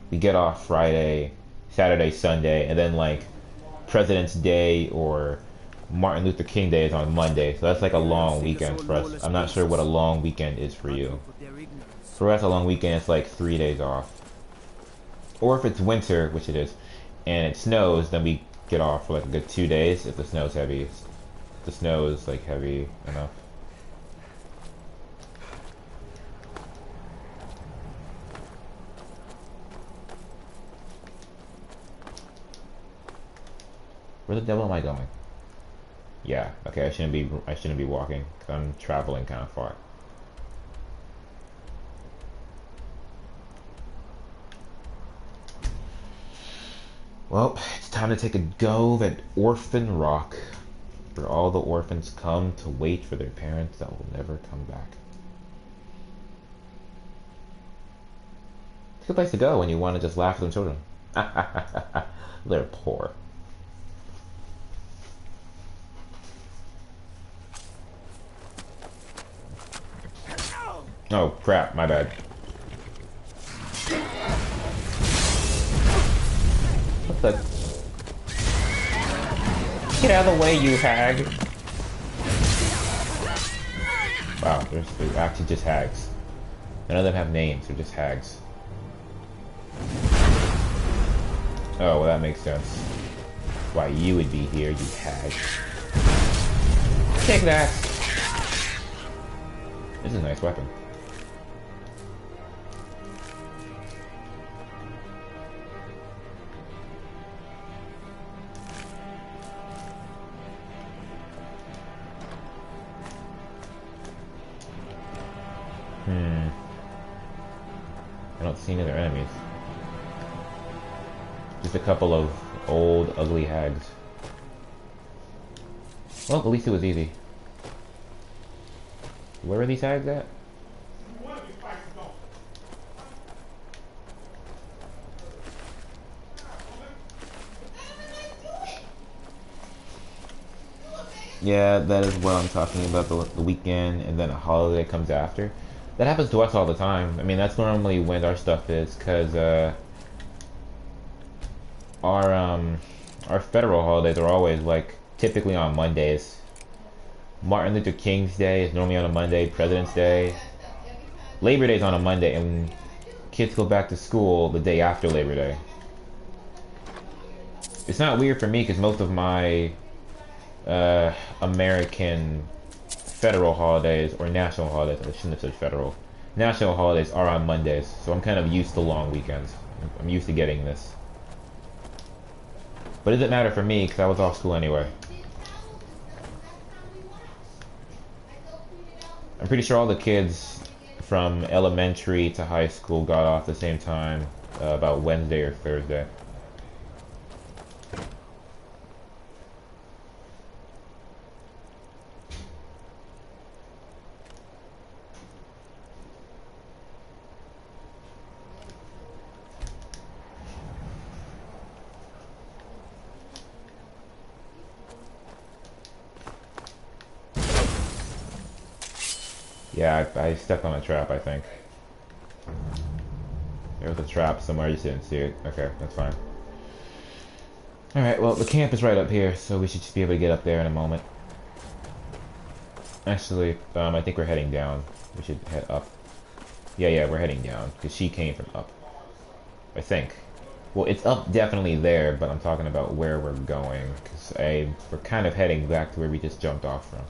we get off Friday, Saturday, Sunday, and then like, President's Day or Martin Luther King Day is on Monday, so that's like a long weekend for us. I'm not sure what a long weekend is for you. For us, a long weekend is like 3 days off. Or if it's winter, which it is, and it snows, then we get off for like a good 2 days if the snow's heavy. If the snow is like heavy enough. Where the devil am I going? Yeah, okay, I shouldn't be walking, 'cause I'm traveling kind of far. Well, it's time to take a go at Orphan Rock, where all the orphans come to wait for their parents that will never come back. It's a good place to go when you want to just laugh at them children. They're poor. Oh crap, my bad. What the? Get out of the way, you hag! Wow, they're actually just hags. None of them have names, they're just hags. Oh, well that makes sense. Why you would be here, you hag. Take that! This is a nice weapon. I don't see any other enemies. Just a couple of old, ugly hags. Well, at least it was easy. Where are these hags at? Yeah, that is what I'm talking about, the weekend, and then a holiday comes after. That happens to us all the time. I mean, that's normally when our stuff is, because our federal holidays are always, like, typically on Mondays. Martin Luther King's Day is normally on a Monday, President's Day. Labor Day's on a Monday, and kids go back to school the day after Labor Day. It's not weird for me, because most of my American federal holidays, or national holidays, I shouldn't have said federal. National holidays are on Mondays, so I'm kind of used to long weekends. I'm used to getting this. But it doesn't matter for me, because I was off school anyway. I'm pretty sure all the kids from elementary to high school got off the same time, about Wednesday or Thursday. Yeah, I stepped on a trap, I think. There was a trap somewhere, you just didn't see it. Okay, that's fine. Alright, well, the camp is right up here, so we should just be able to get up there in a moment. Actually, I think we're heading down. We should head up. Yeah, we're heading down, because she came from up. I think. Well, it's up definitely there, but I'm talking about where we're going, because we're kind of heading back to where we just jumped off from.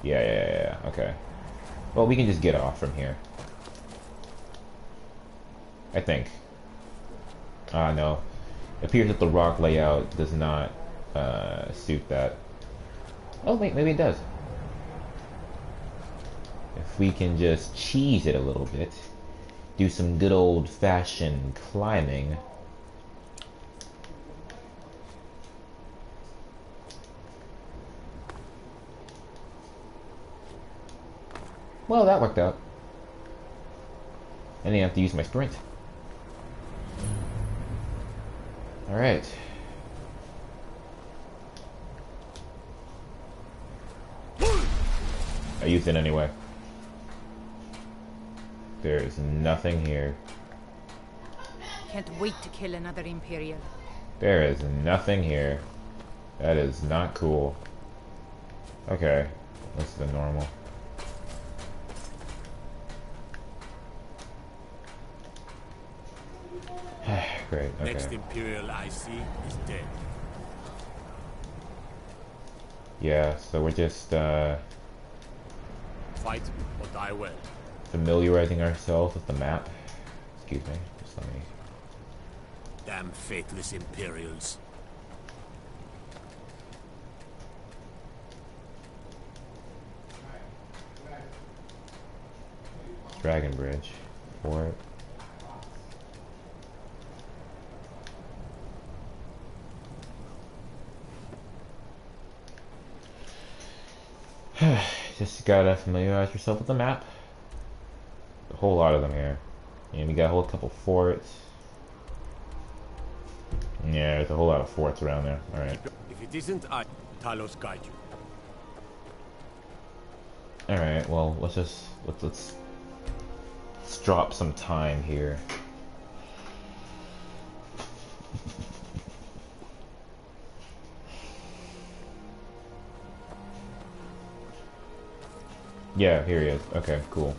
Yeah, okay. Well, we can just get off from here. I think. No. It appears that the rock layout does not suit that. Oh, wait, maybe it does. If we can just cheese it a little bit, do some good old-fashioned climbing. Well, that worked out. I didn't have to use my sprint. Alright. I used it anyway. There's nothing here. Can't wait to kill another Imperial. There is nothing here. That is not cool. Okay. This is the normal. Great, okay. Next Imperial I see is dead. Yeah, so we're just, Fight or die well. familiarizing ourselves with the map. Excuse me, just let me... Damn faithless Imperials. Dragon Bridge. Fort. Just gotta familiarize yourself with the map. A whole lot of them here. And we got a whole couple forts. Yeah, there's a whole lot of forts around there. Alright. If it isn't, Talos guide you. Alright, well, let's drop some time here. Yeah, here he is. Okay, cool.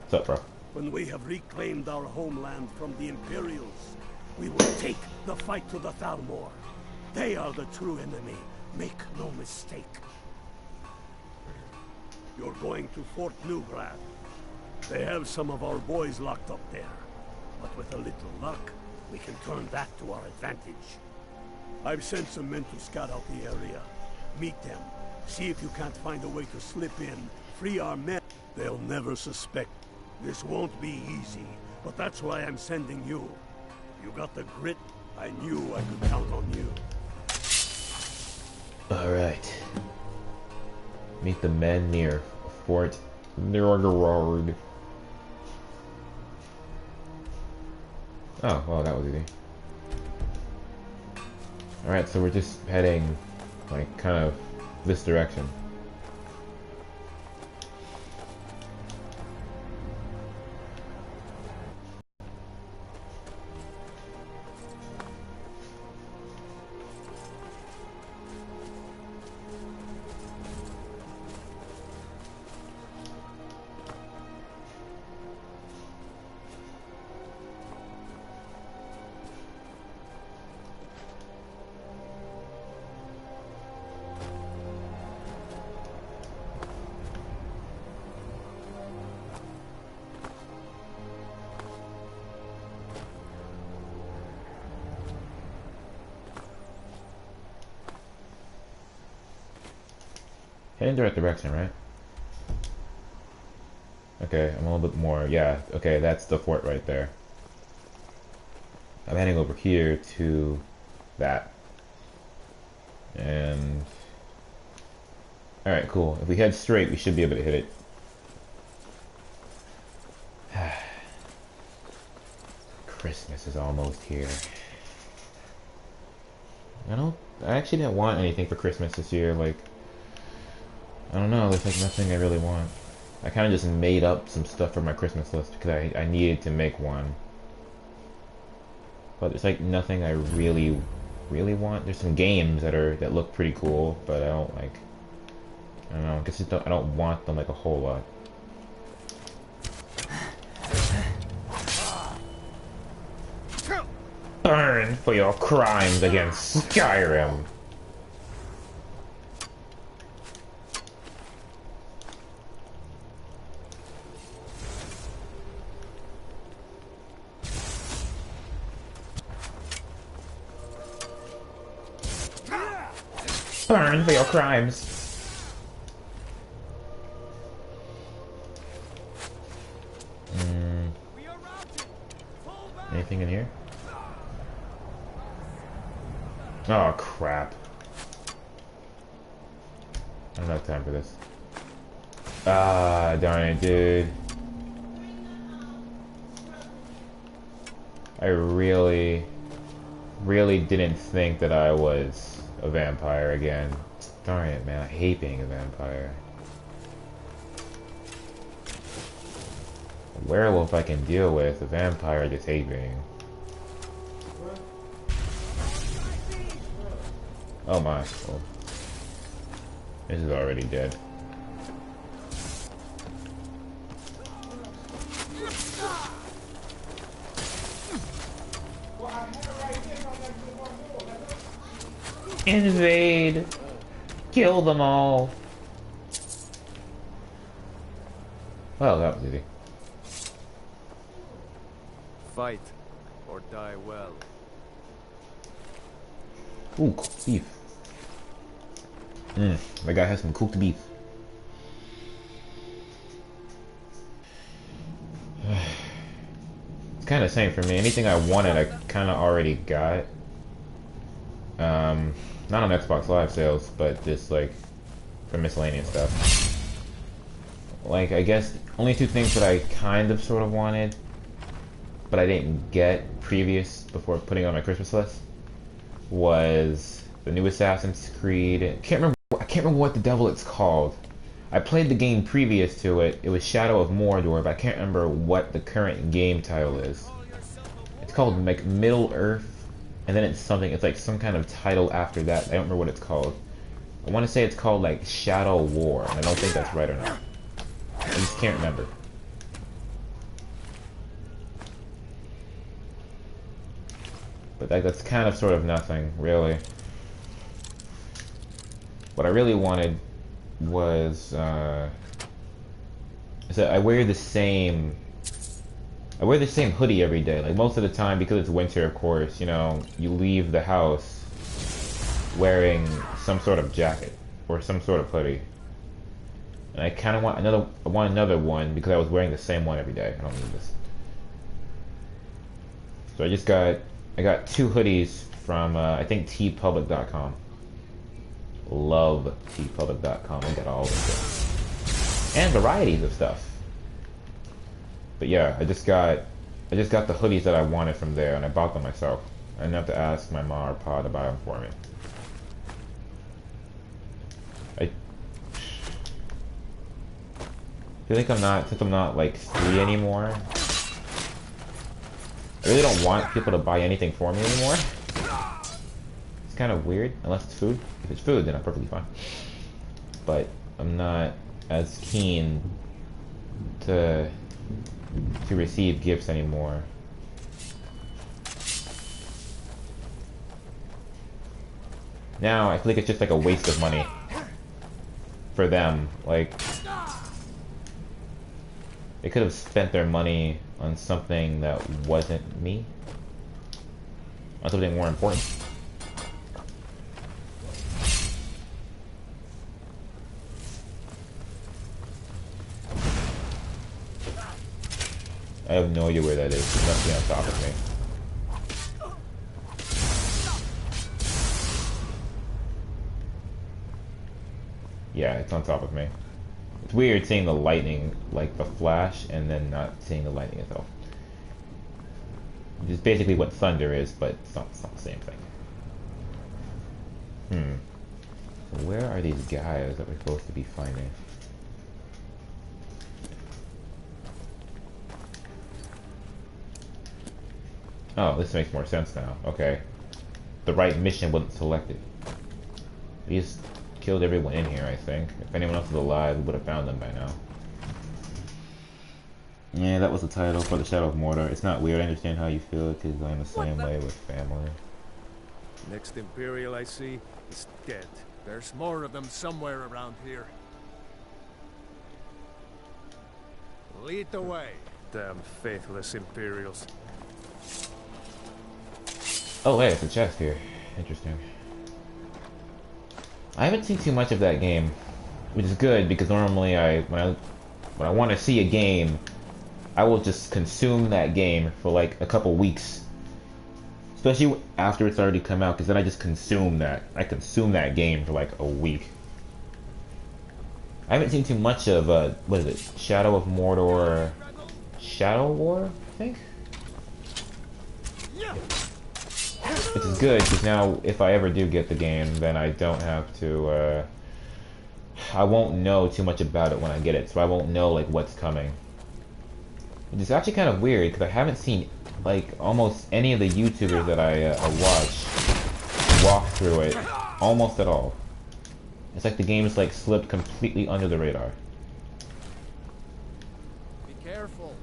What's up, bro? When we have reclaimed our homeland from the Imperials, we will take the fight to the Thalmor. They are the true enemy. Make no mistake. You're going to Fort Newgrad. They have some of our boys locked up there. But with a little luck, we can turn that to our advantage. I've sent some men to scout out the area. Meet them. See if you can't find a way to slip in. Free our men. They'll never suspect. This won't be easy, but that's why I'm sending you. You got the grit. I knew I could count on you. Alright. Meet the men near Fort Newgrad. Oh, well, that was easy. Alright, so we're just heading, like, kind of this direction. Head in the right direction, right? Okay, I'm a little bit more, yeah, okay, that's the fort right there. I'm heading over here to that. And... Alright, cool. If we head straight, we should be able to hit it. Christmas is almost here. I actually didn't want anything for Christmas this year, like... I don't know, there's like nothing I really want. I kind of just made up some stuff for my Christmas list because I needed to make one. But there's like nothing I really want. There's some games that look pretty cool, but I don't know, I guess I don't want them like a whole lot. Burn for your crimes against Skyrim. Burn for your crimes. Anything in here? Oh crap. I don't have time for this. Ah, darn it, dude. I really didn't think that I was a vampire again. Darn it, man. I hate being a vampire. A werewolf I can deal with. A vampire I just hate being. Oh my. Well, this is already dead. Invade! Kill them all! Well, that was easy. Fight, or die well. Ooh, cooked beef. My guy has some cooked beef. It's kind of the same for me. Anything I wanted, I kind of already got. Not on Xbox Live sales, but just like for miscellaneous stuff. Like, I guess only two things that I kind of sort of wanted, but I didn't get before putting it on my Christmas list, was the new Assassin's Creed. I can't remember what the devil it's called. I played the game previous to it. It was Shadow of Mordor, but I can't remember what the current game title is. It's called like Middle Earth, and then it's like some kind of title after that. I don't remember what it's called. I want to say it's called like Shadow War, and I don't think that's right or not. I just can't remember. But that's kind of sort of nothing, really. What I really wanted was, is that I wear the same hoodie every day. Like, most of the time, because it's winter, of course, you know, you leave the house wearing some sort of jacket or some sort of hoodie. And I kind of want another one because I was wearing the same one every day. I don't need this. So I got two hoodies from, I think tpublic.com. Love tpublic.com. I got all of stuff. And varieties of stuff. But yeah, I just got the hoodies that I wanted from there, and I bought them myself. I didn't have to ask my ma or pa to buy them for me. I feel like since I'm not like 3 anymore, I really don't want people to buy anything for me anymore. It's kind of weird, unless it's food. If it's food, then I'm perfectly fine. But I'm not as keen to receive gifts anymore. Now I feel like it's just like a waste of money for them. Like, they could have spent their money on something that wasn't me, on something more important. I have no idea where that is. It must be on top of me. Yeah, it's on top of me. It's weird seeing the lightning, like the flash, and then not seeing the lightning itself. Which is basically what thunder is, but it's not the same thing. So where are these guys that we're supposed to be finding? Oh, this makes more sense now. Okay. The right mission wasn't selected. We just killed everyone in here, I think. If anyone else is alive, we would have found them by now. Yeah, that was the title for the Shadow of Mordor. It's not weird. I understand how you feel because I'm the same way with family. Next Imperial I see is dead. There's more of them somewhere around here. Lead the way. Damn faithless Imperials. Oh, hey, it's a chest here. Interesting. I haven't seen too much of that game, which is good because normally when I want to see a game, I will just consume that game for like a couple weeks, especially after it's already come out, because then I just consume that. I consume that game for like a week. I haven't seen too much of what is it? Shadow of Mordor, Shadow War, I think. Which is good, because now if I ever do get the game, then I don't have to, I won't know too much about it when I get it, so I won't know like what's coming. Which is actually kind of weird, because I haven't seen like almost any of the YouTubers that I watch walk through it, almost at all. It's like the game's like slipped completely under the radar. Be careful.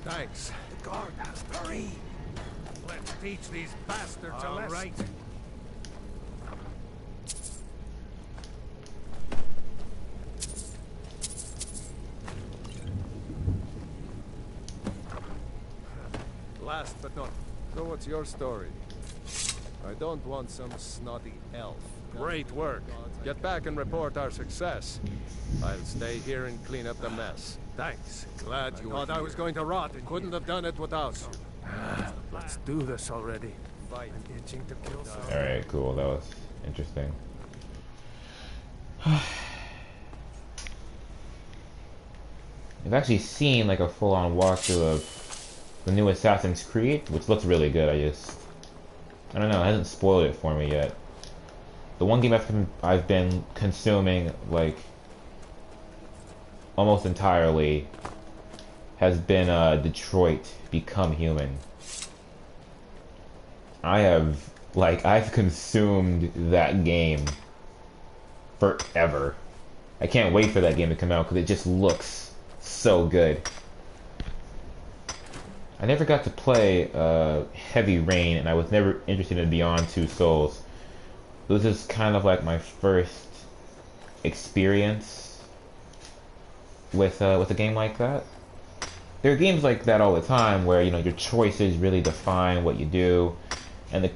Thanks. The guard has hurry. Let's teach these bastards a lesson. Right. Last but not... So what's your story? I don't want some snotty elf. Great work. Get back and report our success. I'll stay here and clean up the mess. Thanks. Glad you thought I was going to rot and couldn't have done it without you. Let's do this already. I'm itching to kill someone. Alright, cool. That was interesting. I've actually seen like a full-on walkthrough of the new Assassin's Creed, which looks really good. I don't know, it hasn't spoiled it for me yet. The one game I've been consuming like almost entirely has been Detroit Become Human. I've consumed that game forever. I can't wait for that game to come out because it just looks so good. I never got to play Heavy Rain, and I was never interested in Beyond Two Souls. This is kind of like my first experience with a game like that. There are games like that all the time where your choices really define what you do, and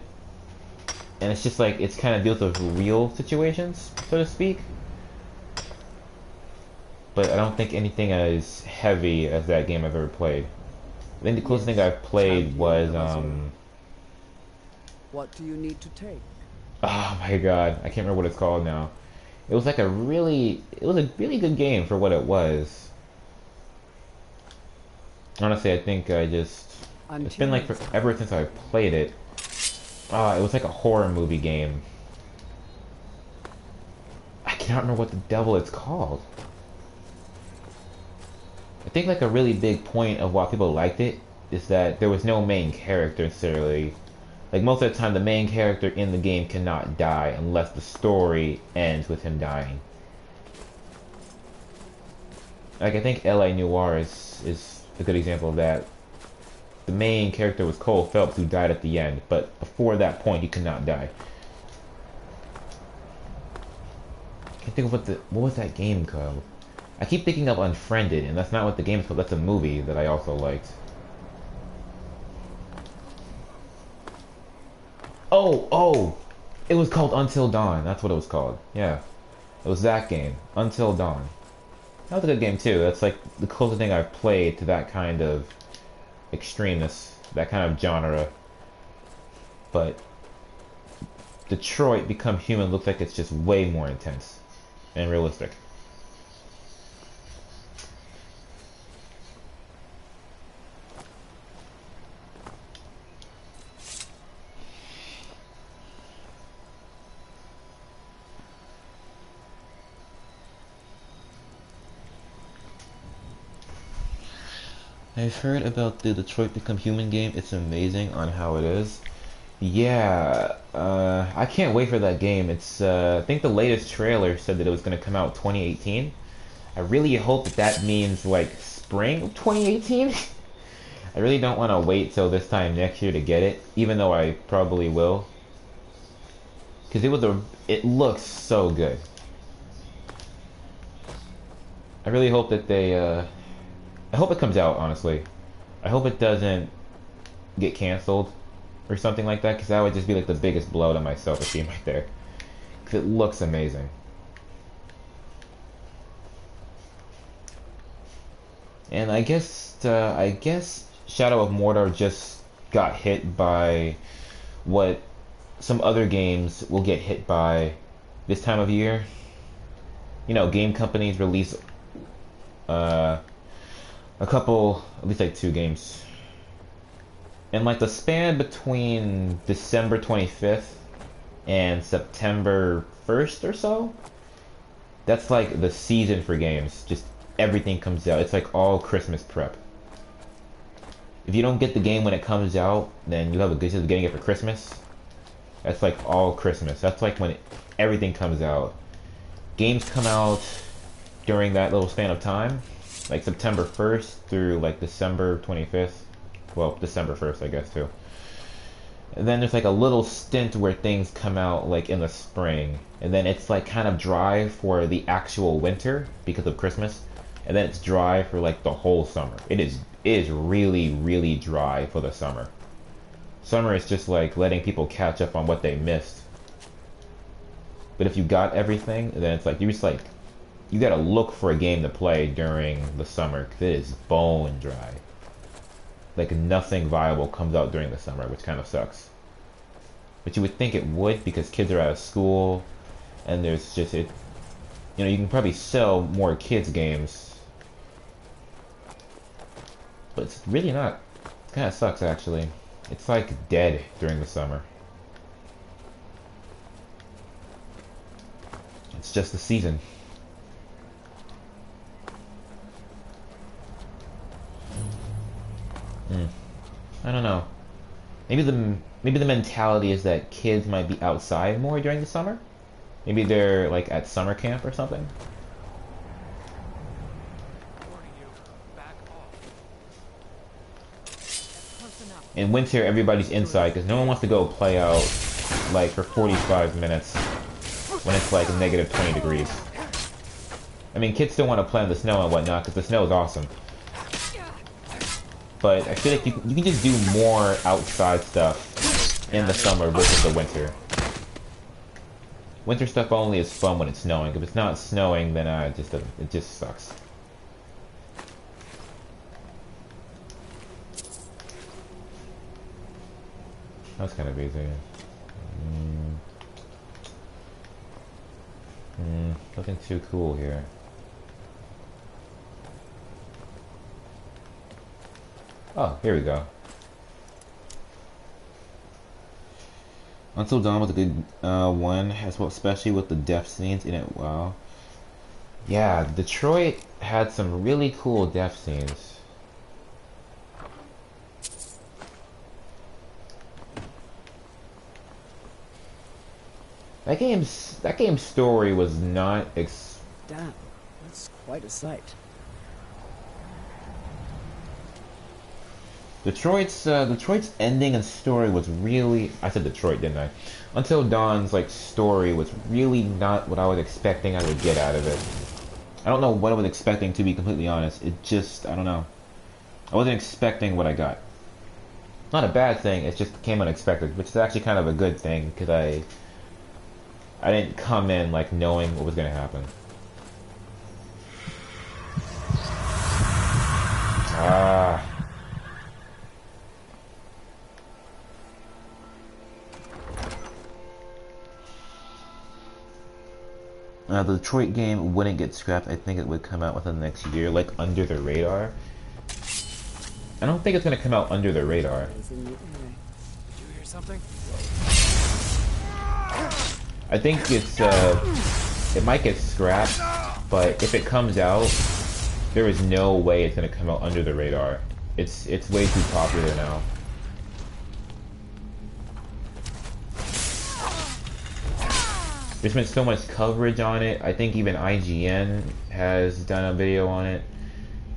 it's just like it's kind of deals with real situations, so to speak. But I don't think anything as heavy as that game I've ever played. I think the closest thing I've played was What do you need to take? oh my god, I can't remember what it's called now. It was a really good game for what it was. Honestly, I think it's been like forever since I've played it. It was like a horror movie game. I cannot remember what the devil it's called. I think like a really big point of why people liked it is that there was no main character necessarily. Like most of the time the main character in the game cannot die unless the story ends with him dying. Like I think L.A. Noire is a good example of that. The main character was Cole Phelps, who died at the end, but before that point he could not die. I can't think of what was that game called? I keep thinking of Unfriended, and that's not what the game is called. That's a movie that I also liked. Oh! It was called Until Dawn. That's what it was called. Yeah. It was that game. Until Dawn. That was a good game, too. That's like the closest thing I've played to that kind of extremeness, that kind of genre. But Detroit Become Human looks like it's just way more intense and realistic. I've heard about the Detroit Become Human game. It's amazing on how it is. Yeah, I can't wait for that game. It's I think the latest trailer said that it was going to come out 2018. I really hope that that means like spring of 2018. I really don't want to wait till this time next year to get it, even though I probably will. Because it looks so good. I really hope that they, I hope it comes out, honestly. I hope it doesn't get canceled or something like that, because that would just be like the biggest blow to my self-esteem right there. Because it looks amazing. And I guess Shadow of Mordor just got hit by what some other games will get hit by this time of year. You know, game companies release a couple, at least like 2 games. And like the span between December 25th and September 1st or so, that's like the season for games. Just everything comes out. It's like all Christmas prep. If you don't get the game when it comes out, then you have a good chance of getting it for Christmas. That's like all Christmas. That's like when everything comes out. Games come out during that little span of time, like September 1st through like December 25th. Well, December 1st, I guess, too. And then there's like a little stint where things come out like in the spring. And then it's like kind of dry for the actual winter because of Christmas. And then it's dry for like the whole summer. It is really, really dry for the summer. Summer is just like letting people catch up on what they missed. But if you got everything, then it's like you gotta look for a game to play during the summer, because it is bone dry. Like nothing viable comes out during the summer, which kind of sucks. But you would think it would, because kids are out of school, and there's just you know, you can probably sell more kids games. But it's really not. It kind of sucks, actually. It's like dead during the summer. It's just the season. I don't know. Maybe the mentality is that kids might be outside more during the summer. Maybe they're like at summer camp or something. In winter, everybody's inside because no one wants to go play out like for 45 minutes when it's like negative 20 degrees. I mean, kids still want to play in the snow and whatnot because the snow is awesome. But I feel like you can just do more outside stuff in the summer versus the winter. Winter stuff only is fun when it's snowing. If it's not snowing, then it just sucks. That's kind of easy. Nothing too cool here. Oh, here we go. Until Dawn was a good one, as well, especially with the death scenes in it. Wow. Yeah, Detroit had some really cool death scenes. That game's story was not Damn, that's quite a sight. Detroit's ending and story was really, I said Detroit, didn't I? Until Dawn's like story was really not what I was expecting I would get out of it. I don't know what I was expecting, to be completely honest. It just, I don't know. I wasn't expecting what I got. Not a bad thing, it just came unexpected, which is actually kind of a good thing, because I didn't come in like knowing what was going to happen. The Detroit game wouldn't get scrapped. I think it would come out within the next year, like under the radar. I don't think it's going to come out under the radar. Did you hear something? I think it might get scrapped, but if it comes out, there is no way it's going to come out under the radar. It's way too popular now. There's been so much coverage on it. I think even IGN has done a video on it.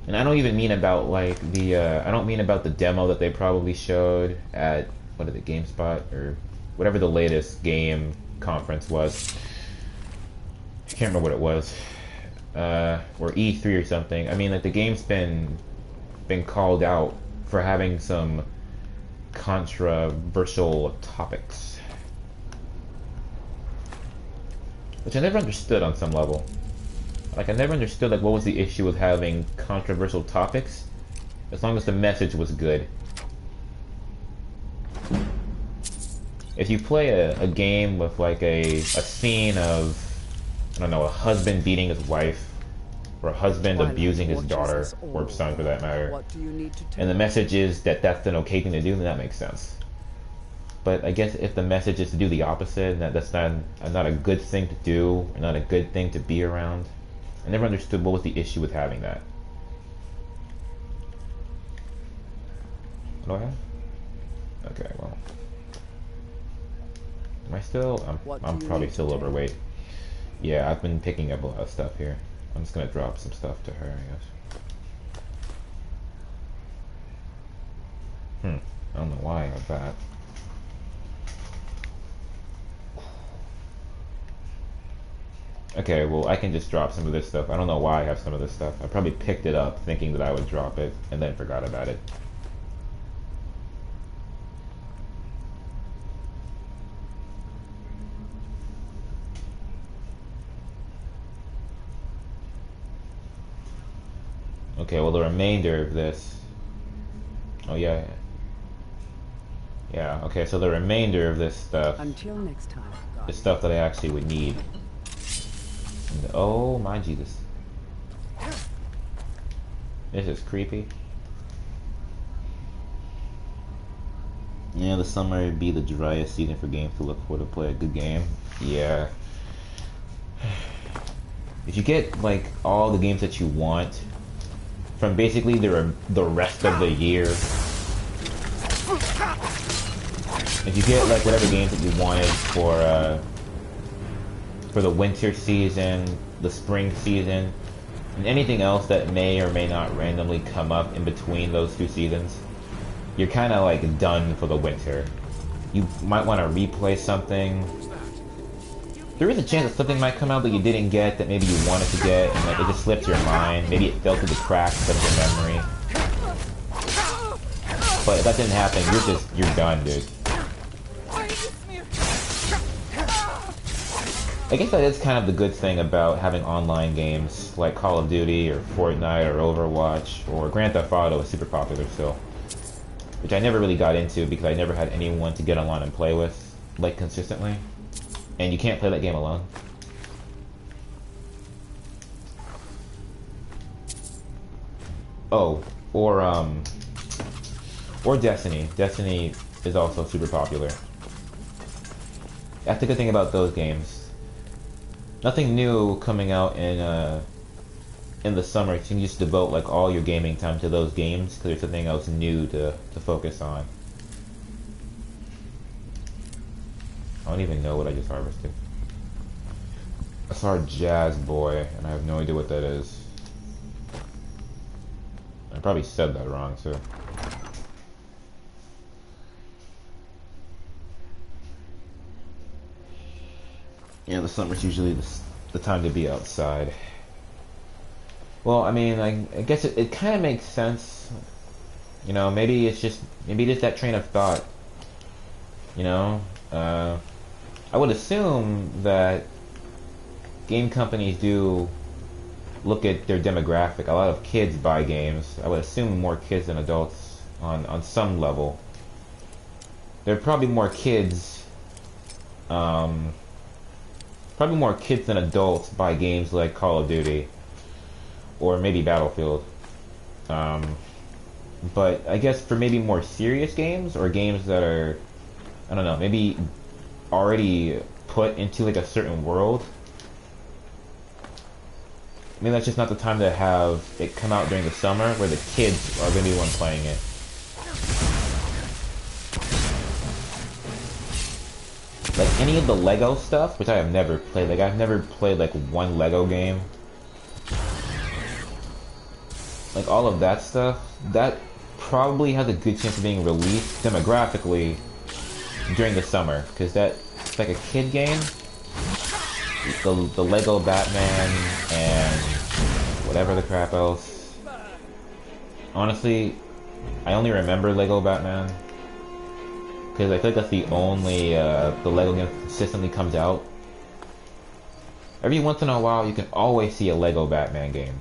And I don't even mean about like the I don't mean about the demo that they probably showed at what is it, GameSpot or whatever the latest game conference was. I can't remember what it was. Or E3 or something. I mean, like the game's been called out for having some controversial topics, which I never understood on some level. Like I never understood like what was the issue with having controversial topics, as long as the message was good. If you play a game with like a scene of, I don't know, a husband beating his wife, or a husband abusing his daughter, or son for that matter, and the message is that that's an okay thing to do, then that makes sense. But I guess if the message is to do the opposite, and that's not a good thing to do, or not a good thing to be around, I never understood what was the issue with having that. What do I have? Okay, well. Am I still? I'm probably still overweight. Yeah, I've been picking up a lot of stuff here. I'm just gonna drop some stuff to her, I guess. I don't know why I have that. Okay, well I can just drop some of this stuff. I don't know why I have some of this stuff. I probably picked it up thinking that I would drop it and then forgot about it. Okay, well the remainder of this... Oh yeah. Yeah, okay, so the remainder of this stuff... Until next time. The stuff that I actually would need. And, oh my Jesus. This is creepy. Yeah, the summer would be the driest season for games to look for to play a good game. Yeah. If you get like all the games that you want from basically the rest of the year, if you get like whatever games that you wanted for the winter season, the spring season, and anything else that may or may not randomly come up in between those two seasons, you're kind of like done for the winter. You might want to replay something. There is a chance that something might come out that you didn't get, that maybe you wanted to get, and like it just slipped your mind. Maybe it fell through the cracks of your memory. But if that didn't happen, you're done, dude. I guess that is kind of the good thing about having online games like Call of Duty or Fortnite or Overwatch, or Grand Theft Auto is super popular still, which I never really got into because I never had anyone to get online and play with like consistently. And you can't play that game alone. Oh, or Destiny. Destiny is also super popular. That's the good thing about those games. Nothing new coming out in the summer. You can just devote like all your gaming time to those games because there's something else new to focus on. I don't even know what I just harvested. I saw a Jazz Boy, and I have no idea what that is. I probably said that wrong, too. Yeah, the summer's usually the time to be outside. Well, I mean, I guess it kind of makes sense. You know, maybe it's just that train of thought. You know? I would assume that game companies do look at their demographic. A lot of kids buy games. I would assume more kids than adults on some level. There are probably more kids, than adults buy games like Call of Duty or maybe Battlefield. But I guess for maybe more serious games or games that are, I don't know, maybe already put into like a certain world, maybe that's just not the time to have it come out during the summer where the kids are going to be the one playing it. like any of the Lego stuff, which I have never played. Like I've never played like one Lego game. Like all of that stuff, that probably has a good chance of being released demographically during the summer, because that's like a kid game. The Lego Batman and whatever the crap else. Honestly, I only remember Lego Batman because I feel like that's the only the Lego game that consistently comes out. Every once in a while, you can always see a Lego Batman game.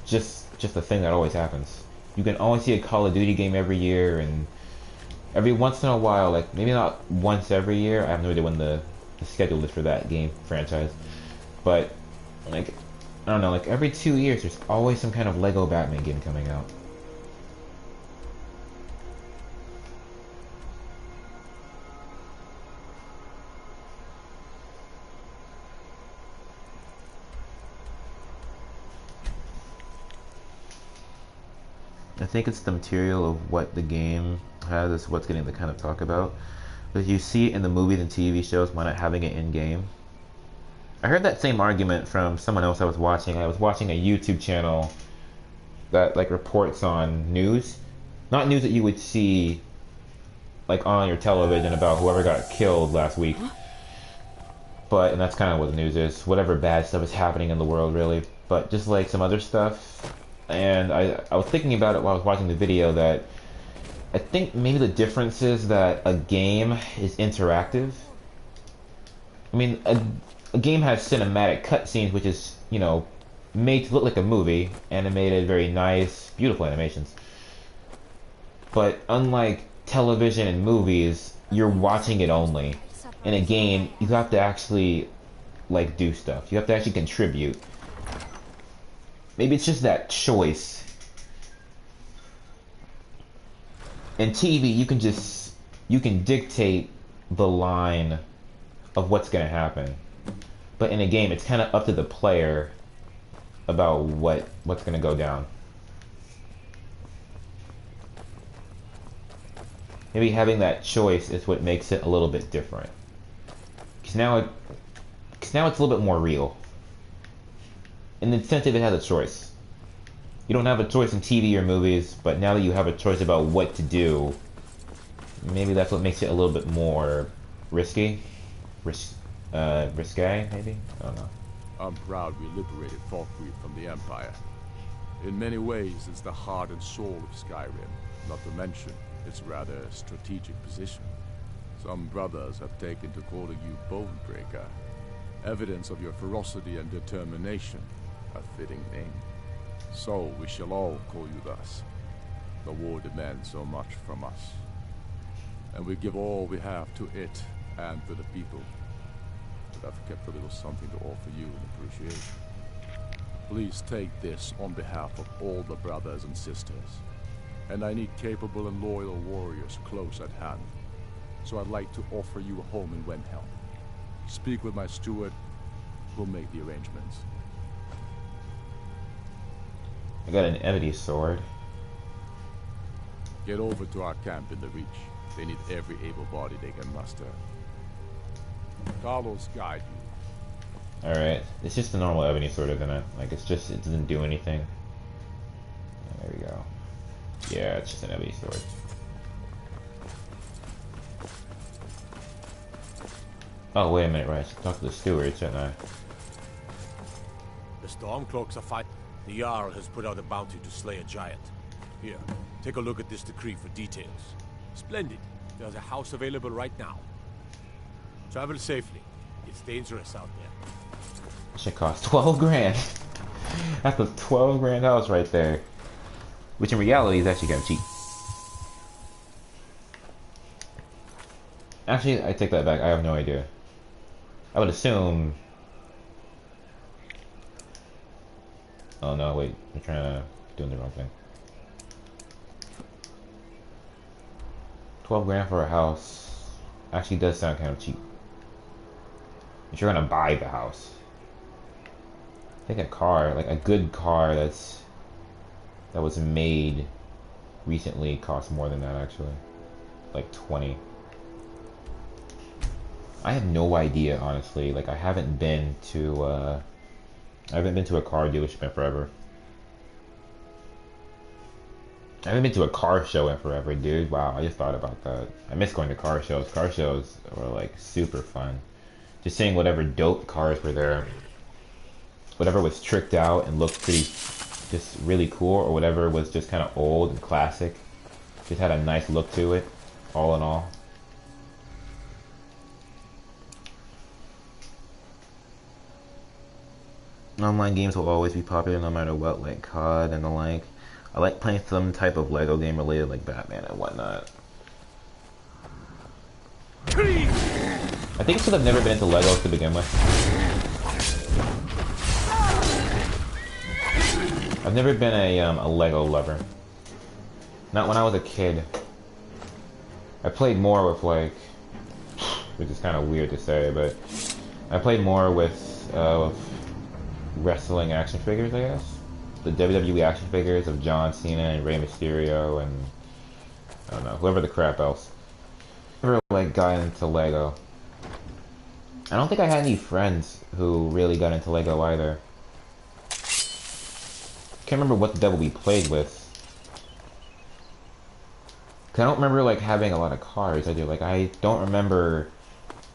Just a thing that always happens. You can always see a Call of Duty game every year, and every once in a while, like maybe not once every year. I have no idea when the schedule is for that game franchise, but like I don't know, like every 2 years, there's always some kind of Lego Batman game coming out. I think it's the material of what the game has is what's getting to kind of talk about. But you see it in the movies and TV shows, why not having it in game? I heard that same argument from someone else I was watching. I was watching a YouTube channel that like reports on news, not news that you would see like on your television about whoever got killed last week. But and that's kind of what the news is. Whatever bad stuff is happening in the world, really. But just like some other stuff. And I was thinking about it while I was watching the video that I think maybe the difference is that a game is interactive. I mean, a game has cinematic cutscenes, which is, you know, made to look like a movie, animated, very nice, beautiful animations. But unlike television and movies, you're watching it only. In a game, you have to actually, like, do stuff. You have to actually contribute. Maybe it's just that choice. In TV, you can dictate the line of what's going to happen. But in a game, it's kind of up to the player about what's going to go down. Maybe having that choice is what makes it a little bit different. Because now it's a little bit more real. In the sense that it has a choice. You don't have a choice in TV or movies, but now that you have a choice about what to do, maybe that's what makes it a little bit more risky. Risque, maybe? I don't know. I'm proud we liberated Falkreath from the Empire. In many ways, it's the heart and soul of Skyrim, not to mention its rather strategic position. Some brothers have taken to calling you Bonebreaker, evidence of your ferocity and determination, a fitting name. So we shall all call you thus. The war demands so much from us, and we give all we have to it and to the people. But I've kept a little something to offer you in appreciation. Please take this on behalf of all the brothers and sisters. And I need capable and loyal warriors close at hand. So I'd like to offer you a home in Wendhelm. Speak with my steward, who'll make the arrangements. I got an ebony sword. Get over to our camp in the Reach. They need every able body they can muster. Carlos guide you. Alright, it's just a normal ebony sword, isn't it? Like, it doesn't do anything. There we go. Yeah, it's just an ebony sword. Oh, wait a minute, right, I should talk to the steward, shouldn't I? The Stormcloaks are fighting. The Jarl has put out a bounty to slay a giant. Here, take a look at this decree for details. Splendid. There's a house available right now. Travel safely. It's dangerous out there. Should cost 12 grand. That's a 12 grand house right there. Which in reality is actually kind of cheap. Actually, I take that back. I have no idea. I would assume... Oh no, wait. I'm doing the wrong thing. 12 grand for a house actually does sound kind of cheap. If you're gonna buy the house. I think a car, like a good car that was made recently costs more than that actually. Like 20. I have no idea, honestly. Like, I haven't been to a car dealership in forever. I haven't been to a car show in forever, dude. Wow, I just thought about that. I miss going to car shows. Car shows were like super fun. Just seeing whatever dope cars were there. Whatever was tricked out and looked pretty, just really cool, or whatever was just kind of old and classic. Just had a nice look to it, all in all. Online games will always be popular no matter what, like COD and the like. I like playing some type of Lego game related, like Batman and whatnot. I think it's because I've never been into Legos to begin with. I've never been a Lego lover. Not when I was a kid. I played more with like, which is kind of weird to say, but I played more with wrestling action figures, I guess. The WWE action figures of John Cena and Rey Mysterio and I don't know, whoever the crap else. Never like got into Lego. I don't think I had any friends who really got into Lego either. Can't remember what the devil we played with. Cause I don't remember like having a lot of cars. I don't remember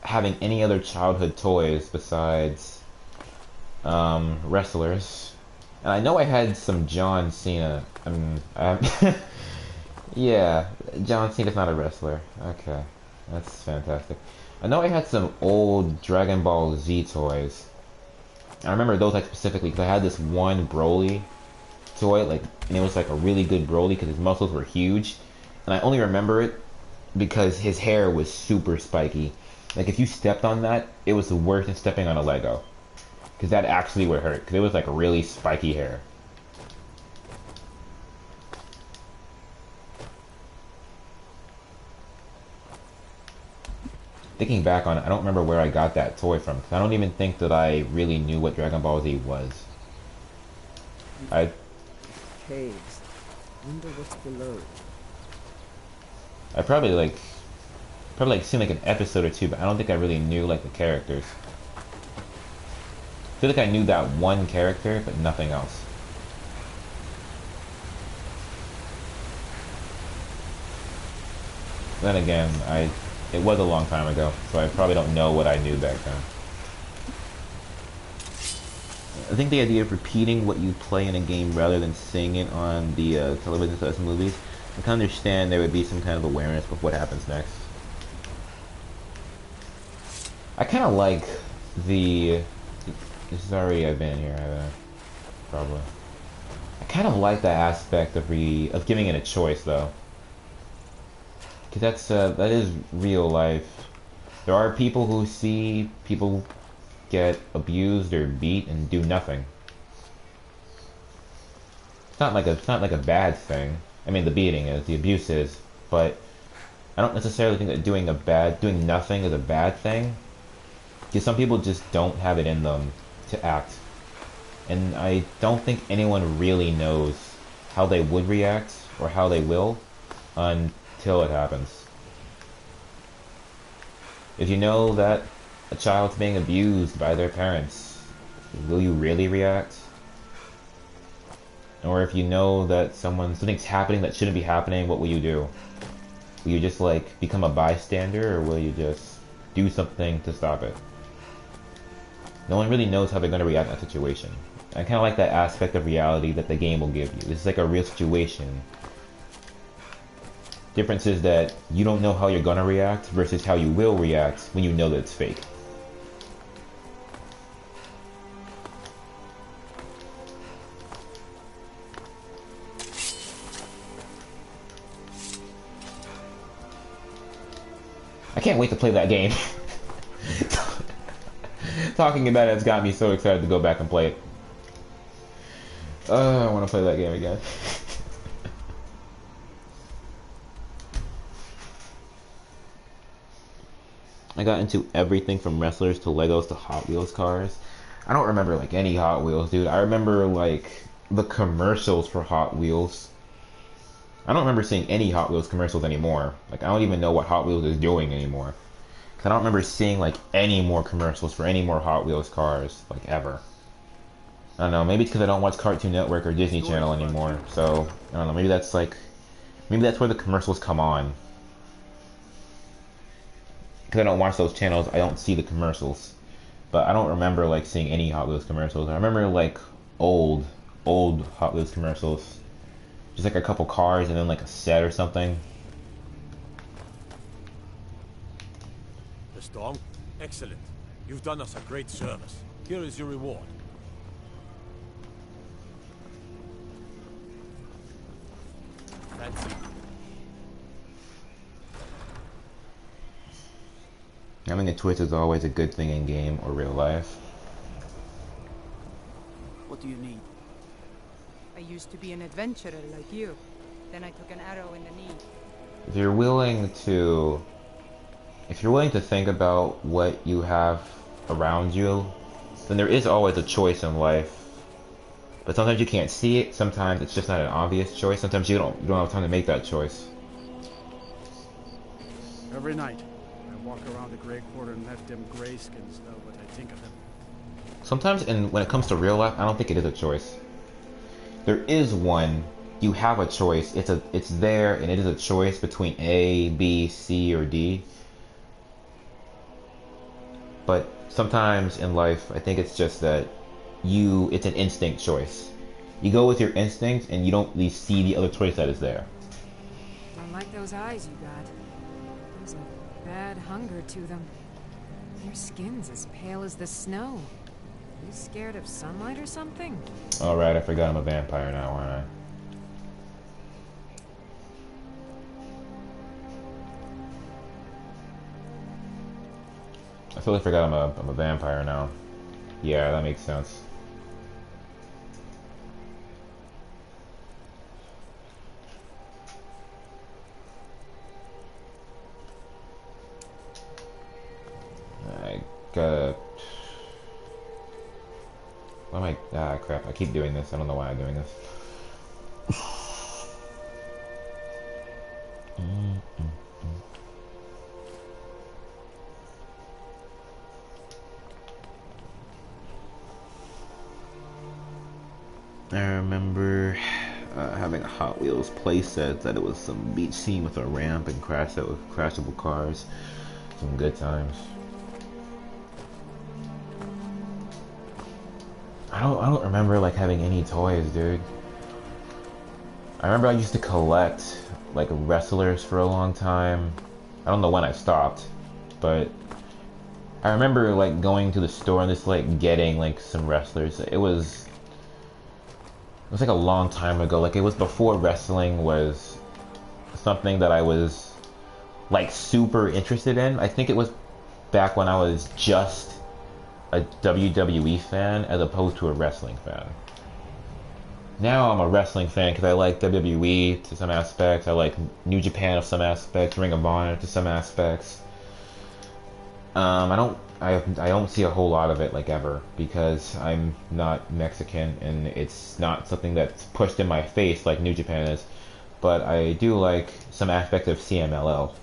having any other childhood toys besides wrestlers. And I know I had some John Cena. Yeah, John Cena's not a wrestler. Okay, that's fantastic. I know I had some old Dragon Ball Z toys. I remember those like specifically because I had this one Broly toy, like, and it was like a really good Broly because his muscles were huge. And I only remember it because his hair was super spiky. Like if you stepped on that, it was worse than stepping on a Lego. Because that actually would hurt, because it was like really spiky hair. Thinking back on it, I don't remember where I got that toy from, because I don't even think that I really knew what Dragon Ball Z was. Caves. Wonder what's below. I probably seen like an episode or two, but I don't think I really knew like the characters. I feel like I knew that one character, but nothing else. Then again, it was a long time ago, so I probably don't know what I knew back then. I think the idea of repeating what you play in a game rather than seeing it on the television as movies, I can understand there would be some kind of awareness of what happens next. I kind of like the... Sorry, I've been here, haven't I? Probably. I kind of like that aspect of giving it a choice, though. Because that is real life. There are people who see people get abused or beat and do nothing. It's not like a bad thing. I mean, the beating is, the abuse is, but I don't necessarily think that doing nothing is a bad thing. Because some people just don't have it in them to act. And I don't think anyone really knows how they would react or how they will until it happens. If you know that a child's being abused by their parents, will you really react? Or if you know that something's happening that shouldn't be happening, what will you do? Will you just like become a bystander, or will you just do something to stop it? No one really knows how they're going to react in that situation. I kind of like that aspect of reality that the game will give you. This is like a real situation. Difference is that you don't know how you're going to react versus how you will react when you know that it's fake. I can't wait to play that game. Talking about it's got me so excited to go back and play it. I want to play that game again. I got into everything from wrestlers to Legos to Hot Wheels cars. I don't remember like any Hot Wheels, dude. I remember like the commercials for Hot Wheels. I don't remember seeing any Hot Wheels commercials anymore. Like I don't even know what Hot Wheels is doing anymore. I don't remember seeing like any more commercials for any more Hot Wheels cars, like ever. I don't know, maybe it's because I don't watch Cartoon Network or Disney Channel anymore, so I don't know, maybe that's where the commercials come on. Because I don't watch those channels, I don't see the commercials. But I don't remember like seeing any Hot Wheels commercials. I remember like old Hot Wheels commercials. Just like a couple cars and then like a set or something. The storm? Excellent. You've done us a great service. Here is your reward. Fancy. Having a twist is always a good thing in game or real life. What do you need? I used to be an adventurer like you. Then I took an arrow in the knee. If you're willing to think about what you have around you, then there is always a choice in life. But sometimes you can't see it, sometimes it's just not an obvious choice, sometimes you don't have time to make that choice. Every night, I walk around the Grey Quarter and let them grayskins know what I think of them. Sometimes, when it comes to real life, I don't think it is a choice. There is one. You have a choice. It's there, and it is a choice between A, B, C, or D. But sometimes in life, I think it's just that it's an instinct choice. You go with your instincts, and you don't really see the other choice that is there. Don't like those eyes you got. There's a bad hunger to them. Your skin's as pale as the snow. You scared of sunlight or something? Alright, I forgot I'm a vampire now, aren't I? I totally forgot I'm a vampire now. Yeah, that makes sense. I gotta... Why am I... Ah, crap. I keep doing this. I don't know why I'm doing this. I remember having a Hot Wheels playset that it was some beach scene with a ramp and crashable cars. Some good times. I don't remember like having any toys, dude. I remember I used to collect like wrestlers for a long time. I don't know when I stopped, but I remember like going to the store and just like getting like some wrestlers. It was like a long time ago. Like it was before wrestling was something that I was like super interested in. I think it was back when I was just a WWE fan as opposed to a wrestling fan. Now I'm a wrestling fan because I like WWE to some aspects. I like New Japan to some aspects, Ring of Honor to some aspects. I don't see a whole lot of it like ever because I'm not Mexican and it's not something that's pushed in my face like New Japan is. But I do like some aspect of CMLL.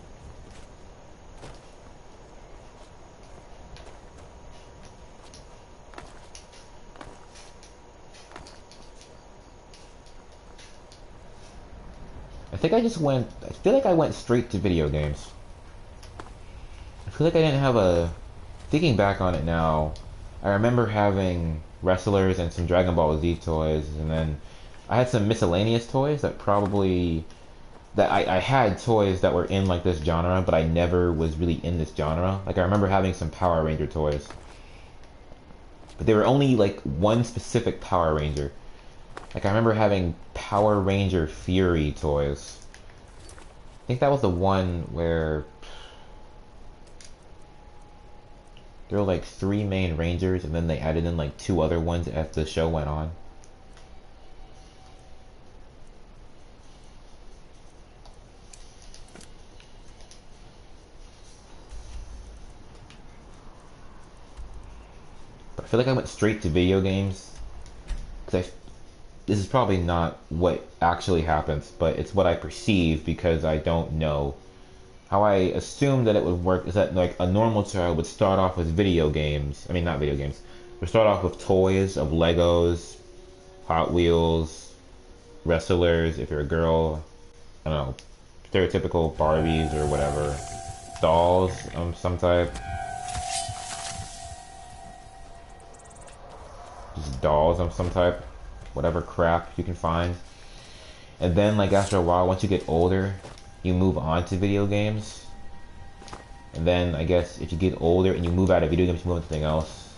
I feel like I went straight to video games. I feel like I didn't have thinking back on it now, I remember having wrestlers and some Dragon Ball Z toys, and then I had some miscellaneous toys that I had toys that were in like this genre, but I never was really in this genre. Like I remember having some Power Ranger toys. But they were only like one specific Power Ranger. Like I remember having Power Ranger Fury toys. I think that was the one where there were like 3 main Rangers and then they added in like 2 other ones as the show went on. But I feel like I went straight to video games because this is probably not what actually happens, but it's what I perceive because I don't know how I assumed that it would work is that like a normal child would start off with video games. I mean, not video games. Would start off with toys of Legos, Hot Wheels, wrestlers. If you're a girl, I don't know, stereotypical Barbies or whatever, dolls of some type. Just dolls of some type, whatever crap you can find. And then, like, after a while, once you get older, you move on to video games. And then, I guess, if you get older and you move out of video games, you move on to something else.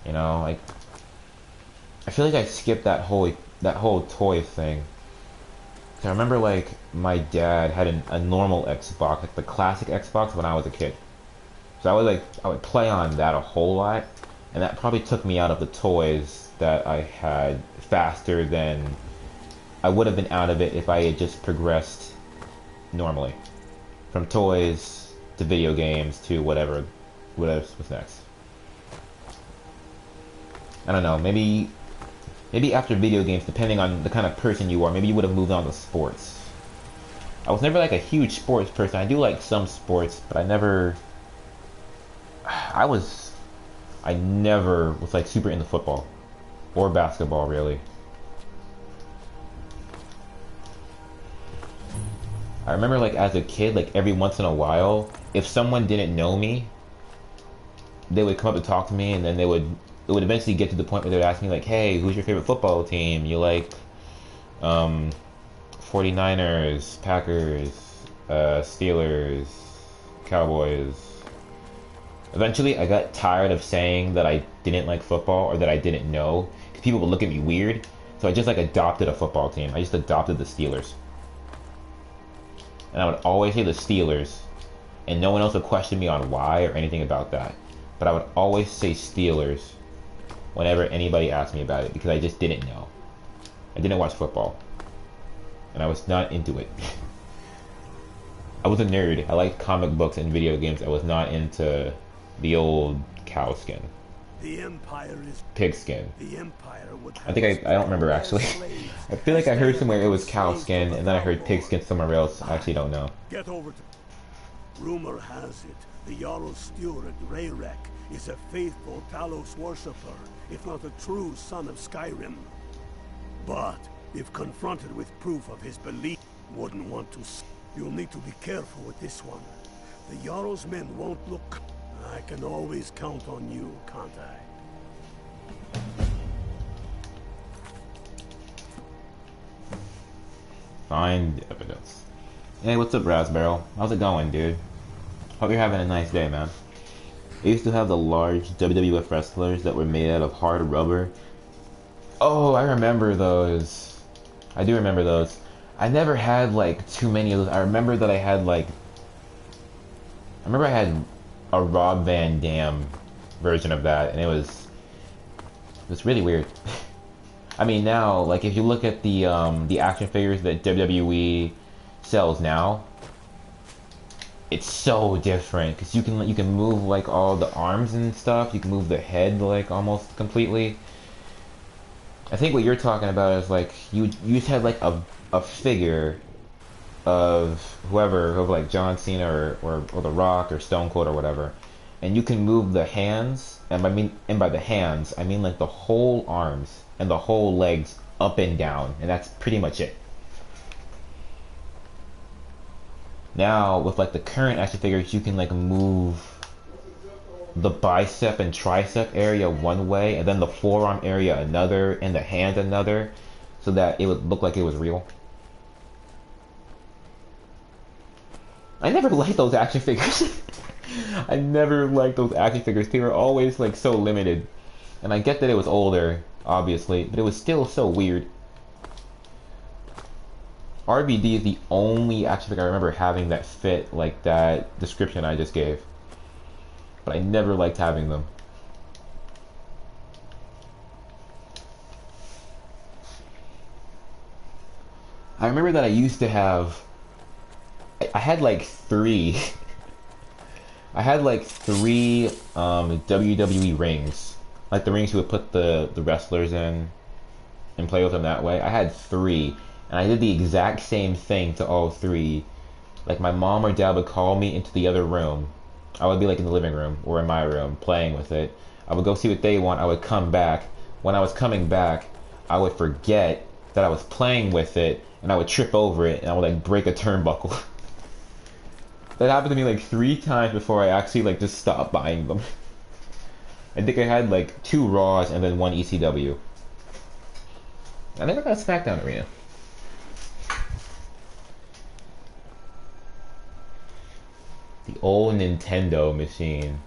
You know, like, I feel like I skipped that whole toy thing. So I remember, like, my dad had a normal Xbox, like the classic Xbox when I was a kid. So I would play on that a whole lot, and that probably took me out of the toys that I had faster than I would have been out of it if I had just progressed normally. From toys to video games to whatever was next. I don't know, maybe after video games, depending on the kind of person you are, maybe you would have moved on to sports. I was never like a huge sports person. I do like some sports, but I never was like super into football or basketball, really. I remember, like, as a kid, like, every once in a while, if someone didn't know me, they would come up to talk to me, and then it would eventually get to the point where they would ask me, like, hey, who's your favorite football team? You like 49ers, Packers, Steelers, Cowboys. Eventually, I got tired of saying that I didn't like football or that I didn't know, because people would look at me weird. So I just, like, adopted a football team. I just adopted the Steelers. And I would always say the Steelers, and no one else would question me on why or anything about that. But I would always say Steelers whenever anybody asked me about it, because I just didn't know. I didn't watch football. And I was not into it. I was a nerd. I liked comic books and video games. I was not into the old cow skin. The Empire is Pigskin. The Empire would I think I don't remember actually. I feel like I heard somewhere it was cow skin, and then I heard pigskin somewhere else. I actually don't know. Get over to. Rumor has it the Jarl's steward Rayrek is a faithful Talos worshipper, if not a true son of Skyrim. But if confronted with proof of his belief, wouldn't want to. You'll need to be careful with this one. The Jarl's men won't look. I can always count on you, can't I? Find evidence. Hey, what's up, Raspberry? How's it going, dude? Hope you're having a nice day, man. I used to have the large WWF wrestlers that were made out of hard rubber. Oh, I remember those. I do remember those. I never had, like, too many of those. I remember that I had, like... I had a Rob Van Dam version of that, and it was really weird. I mean, now, like, if you look at the action figures that WWE sells now, it's so different, because you can move, like, all the arms and stuff. You can move the head, like, almost completely. I think what you're talking about is, like, you just had, like, a figure of whoever, like John Cena or The Rock or Stone Cold or whatever, and you can move the hands, and by the hands I mean like the whole arms and the whole legs up and down, and that's pretty much it. Now with like the current action figures, you can like move the bicep and tricep area one way, and then the forearm area another, and the hand another, so that it would look like it was real. I never liked those action figures. I never liked those action figures. They were always like so limited. And I get that it was older, obviously, but it was still so weird. RVD is the only action figure I remember having that fit like that description I just gave. But I never liked having them. I remember that I used to have... I had like three. I had like three WWE rings, like the rings you would put the wrestlers in and play with them that way. I had three, and I did the exact same thing to all three. like my mom or dad would call me into the other room. I would be like in the living room or in my room playing with it. I would go see what they want. I would come back. When I was coming back, I would forget that I was playing with it, and I would trip over it, and I would like break a turnbuckle. That happened to me like 3 times before I actually like just stopped buying them. I think I had like 2 Raws and then 1 ECW. I never got a SmackDown Arena. The old Nintendo machine.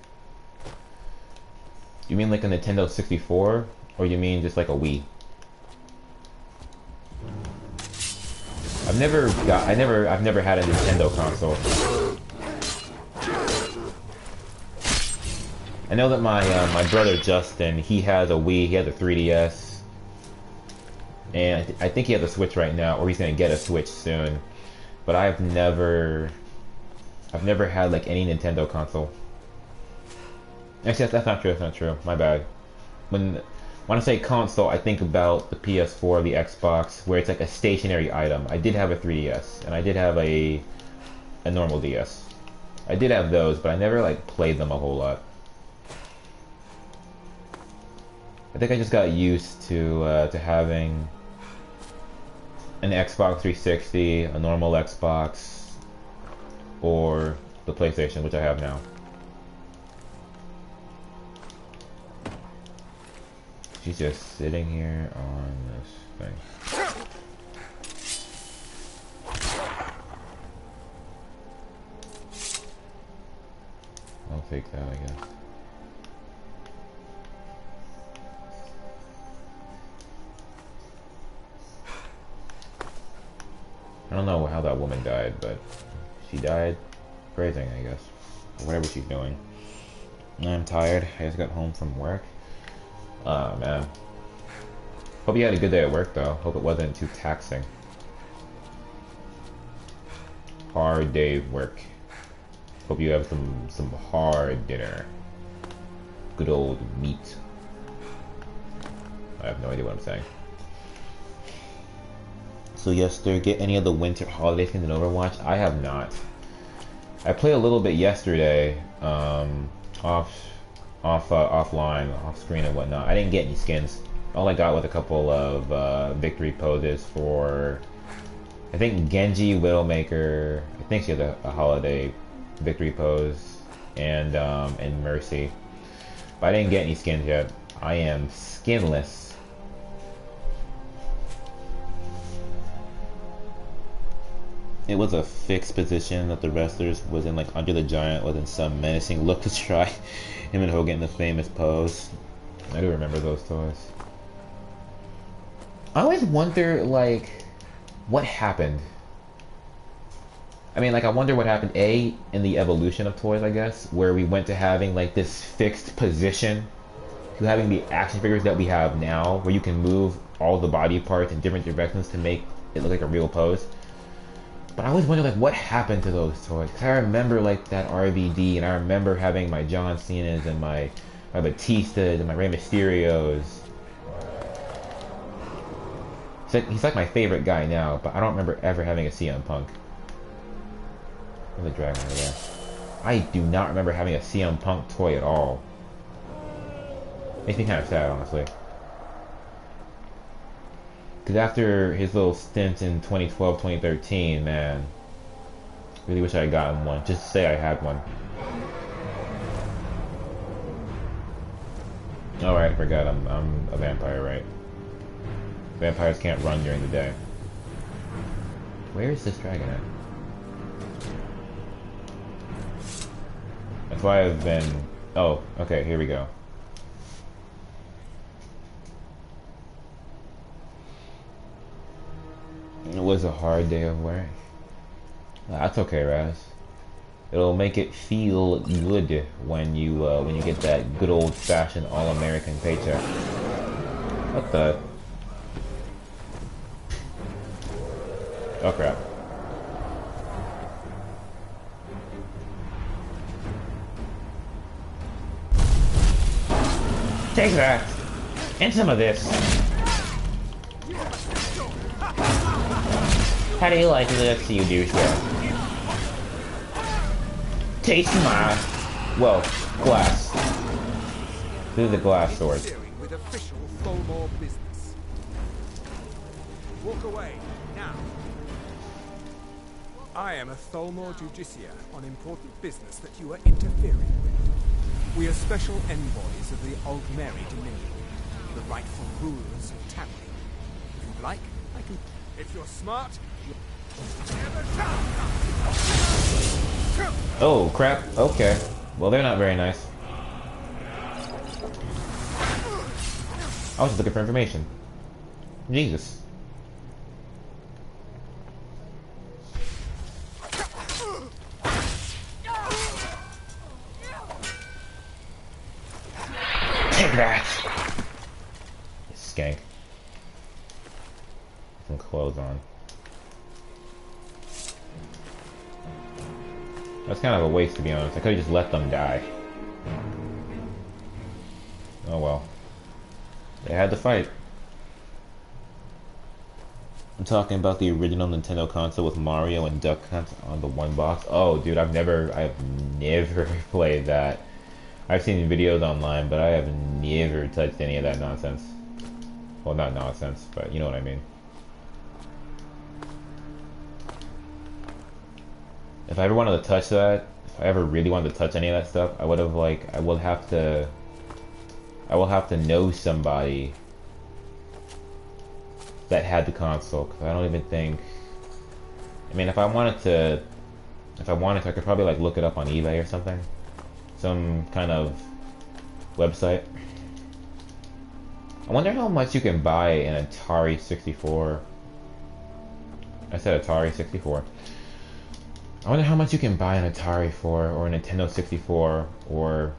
You mean like a Nintendo 64? Or you mean just like a Wii? I've never had a Nintendo console. I know that my brother Justin, he has a Wii, he has a 3DS. And I think he has a Switch right now, or he's gonna get a Switch soon. But I've never had like any Nintendo console. Actually, that's not true. That's not true. My bad. When I say console, I think about the PS4, the Xbox, where it's like a stationary item. I did have a 3DS, and I did have a normal DS. I did have those, but I never like played them a whole lot. I think I just got used to having an Xbox 360, a normal Xbox, or the PlayStation, which I have now. She's just sitting here on this thing. I'll take that, I guess. I don't know how that woman died, but she died grazing, I guess. Or whatever she's doing. I'm tired. I just got home from work. Oh, man. Hope you had a good day at work, though. Hope it wasn't too taxing. Hard day of work. Hope you have some hard dinner. Good old meat. I have no idea what I'm saying. So Yester, get any of the winter holiday things in Overwatch? I have not. I played a little bit yesterday, offline, off screen and whatnot. I didn't get any skins. All I got was a couple of victory poses for, I think, Genji, Widowmaker. I think she had a holiday victory pose, and Mercy. But I didn't get any skins yet. I am skinless. It was a fixed position that the wrestlers was in, like under the giant, was in some menacing look to try him and Hogan in the famous pose. I do remember those toys. I always wonder, like, what happened. I mean, like, I wonder what happened, A, in the evolution of toys, I guess, where we went to having, like, this fixed position to having the action figures that we have now, where you can move all the body parts in different directions to make it look like a real pose. But I always wonder, like, what happened to those toys? Because I remember, like, that RVD, and I remember having my John Cena's and my Batistas and my Rey Mysterios. He's like my favorite guy now, but I don't remember ever having a CM Punk. There's a dragon over there. I do not remember having a CM Punk toy at all. Makes me kind of sad, honestly. Because after his little stint in 2012, 2013, man, really wish I had gotten one. Just to say I had one. Oh, right, I forgot. I'm a vampire, right? Vampires can't run during the day. Where is this dragon at? That's why I've been... Oh, okay, here we go. It was a hard day of work. That's okay, Raz. It'll make it feel good when you get that good old-fashioned all-American paycheck. What the? Oh crap! Take that, and some of this. How do you like this, you douchebag? Taste my, well, glass. This is a glass sword. With official Tholmor business. Walk away, now. I am a Tholmor Justiciar on important business that you are interfering with. We are special envoys of the Aldmeri Dominion, the rightful rulers of Tamriel. If you'd like, I can... If you're smart, Oh, crap. Okay. Well, they're not very nice. I was just looking for information. Jesus. Take that! Skank. Some clothes on. That's kind of a waste, to be honest. I could have just let them die. Oh well. They had to fight. I'm talking about the original Nintendo console with Mario and Duck Hunt on the one box. Oh, dude, I've never played that. I've seen videos online, but I have never touched any of that nonsense. Well, not nonsense, but you know what I mean. If I ever wanted to touch that, if I ever really wanted to touch any of that stuff, I would have I will have to know somebody that had the console, because I don't even think, I mean, if I wanted to, I could probably look it up on eBay or something. Some kind of website. I wonder how much you can buy an Atari 64. I said Atari 64. I wonder how much you can buy an Atari for, or a Nintendo 64, or...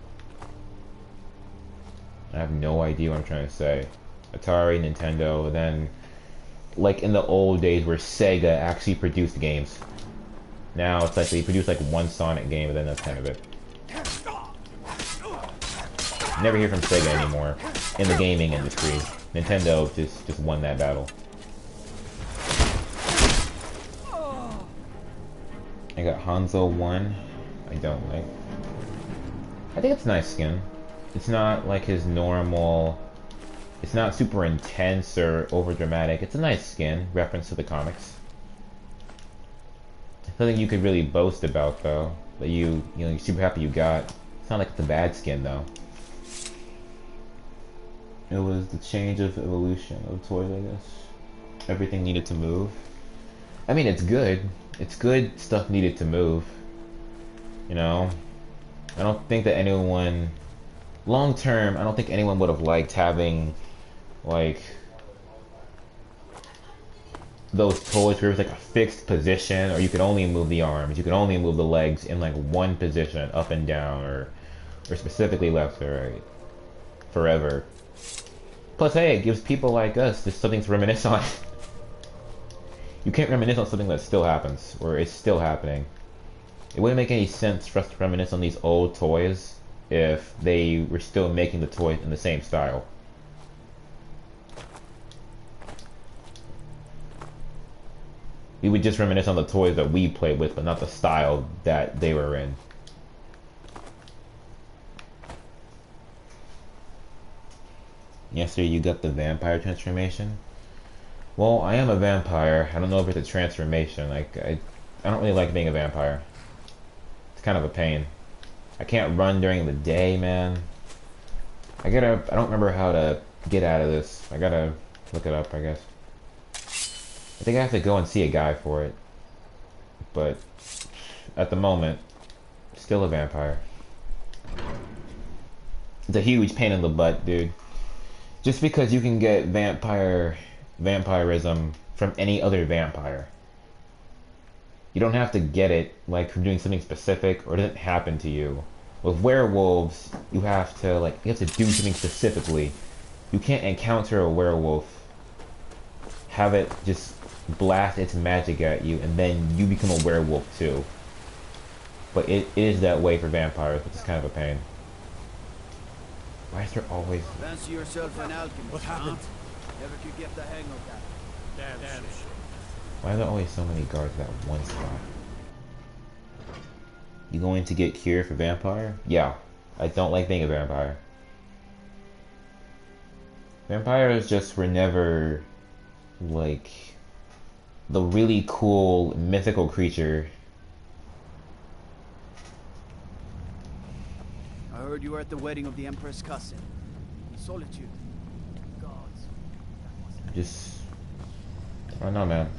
I have no idea what I'm trying to say. Atari, Nintendo, then... Like in the old days where Sega actually produced games. Now it's like they produce one Sonic game, and then that's kind of it. Never hear from Sega anymore in the gaming industry. Nintendo just won that battle. I got Hanzo 1. I don't like. I think it's a nice skin. It's not like his normal... It's not super intense or over dramatic. It's a nice skin, reference to the comics. Nothing you could really boast about though. That you're super happy you got. It's not like it's a bad skin though. It was the change of evolution of toys, I guess. Everything needed to move. I mean, it's good. It's good stuff needed to move. You know? I don't think that anyone... Long term, I don't think anyone would have liked having... those toys where it was a fixed position, or you could only move the arms, you could only move the legs in one position, up and down, or specifically left or right, forever. Plus, hey, it gives people like us just something to reminisce on. You can't reminisce on something that still happens, or is still happening. It wouldn't make any sense for us to reminisce on these old toys if they were still making the toys in the same style. We would just reminisce on the toys that we played with, but not the style that they were in. Yesterday you got the vampire transformation? Well, I am a vampire. I don't know if it's a transformation. I don't really like being a vampire. It's kind of a pain. I can't run during the day, man. I don't remember how to get out of this. I gotta look it up, I guess. I think I have to go and see a guy for it. But at the moment, still a vampire. It's a huge pain in the butt, dude. Just because you can get vampirism from any other vampire. You don't have to get it from doing something specific, or it doesn't happen to you. With werewolves, you have to do something specifically. You can't encounter a werewolf, have it just blast its magic at you, and then you become a werewolf too. But it is that way for vampires, which is kind of a pain. Why is there always... Fancy yourself an alchemist, What happened? Never could get the hang of that. Damn shit. Why are there always so many guards at one spot? You going to get cured for vampire? Yeah. I don't like being a vampire. Vampires just were never, like, the really cool mythical creature. I heard you were at the wedding of the Emperor's cousin. In Solitude. Gods. I don't know, man.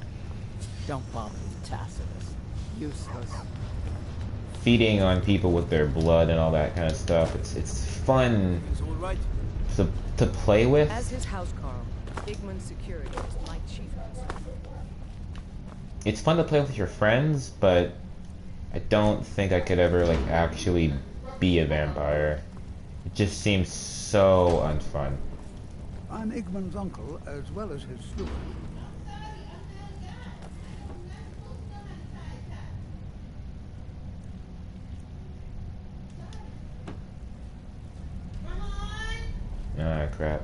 Don't bother with Tacitus. Useless. Feeding on people with their blood and all that kind of stuff. It's fun to play with. As his housecarl, Igman's security is my chief concern. It's fun to play with your friends, but I don't think I could ever like actually be a vampire. It just seems so unfun. I'm Igman's uncle as well as his steward. Ah, crap.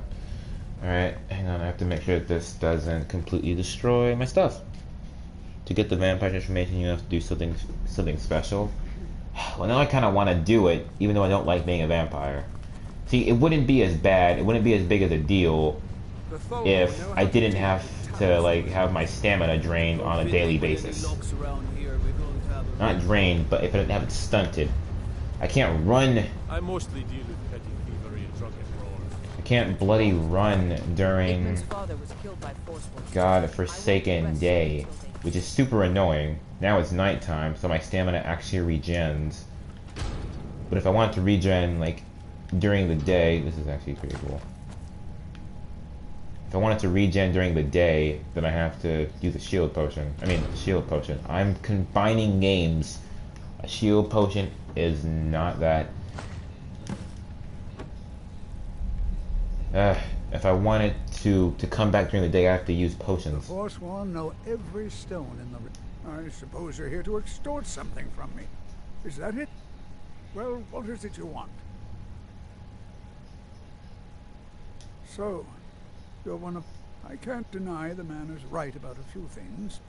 Alright, hang on, I have to make sure that this doesn't completely destroy my stuff. To get the vampire transformation, you have to do something special. Well, now I kind of want to do it, even though I don't like being a vampire. See, it wouldn't be as bad, it wouldn't be as big of a deal if I didn't have to, like, have my stamina drained on a daily basis. Not drained, but if I didn't have it stunted. I can't run. I mostly deal with petty thievery and drunken brawls. I can't bloody run during God-forsaken day, which is super annoying. Now it's nighttime, so my stamina actually regens. But if I want to regen, like, during the day, this is actually pretty cool. If I wanted to regen during the day, then I have to use a shield potion. Shield potion. I'm combining games. A shield potion is not that. If I wanted to come back during the day, I have to use potions. The Forsworn know every stone in the... I suppose you're here to extort something from me. Is that it? Well, what is it you want? So, you're one of... I can't deny the man is right about a few things,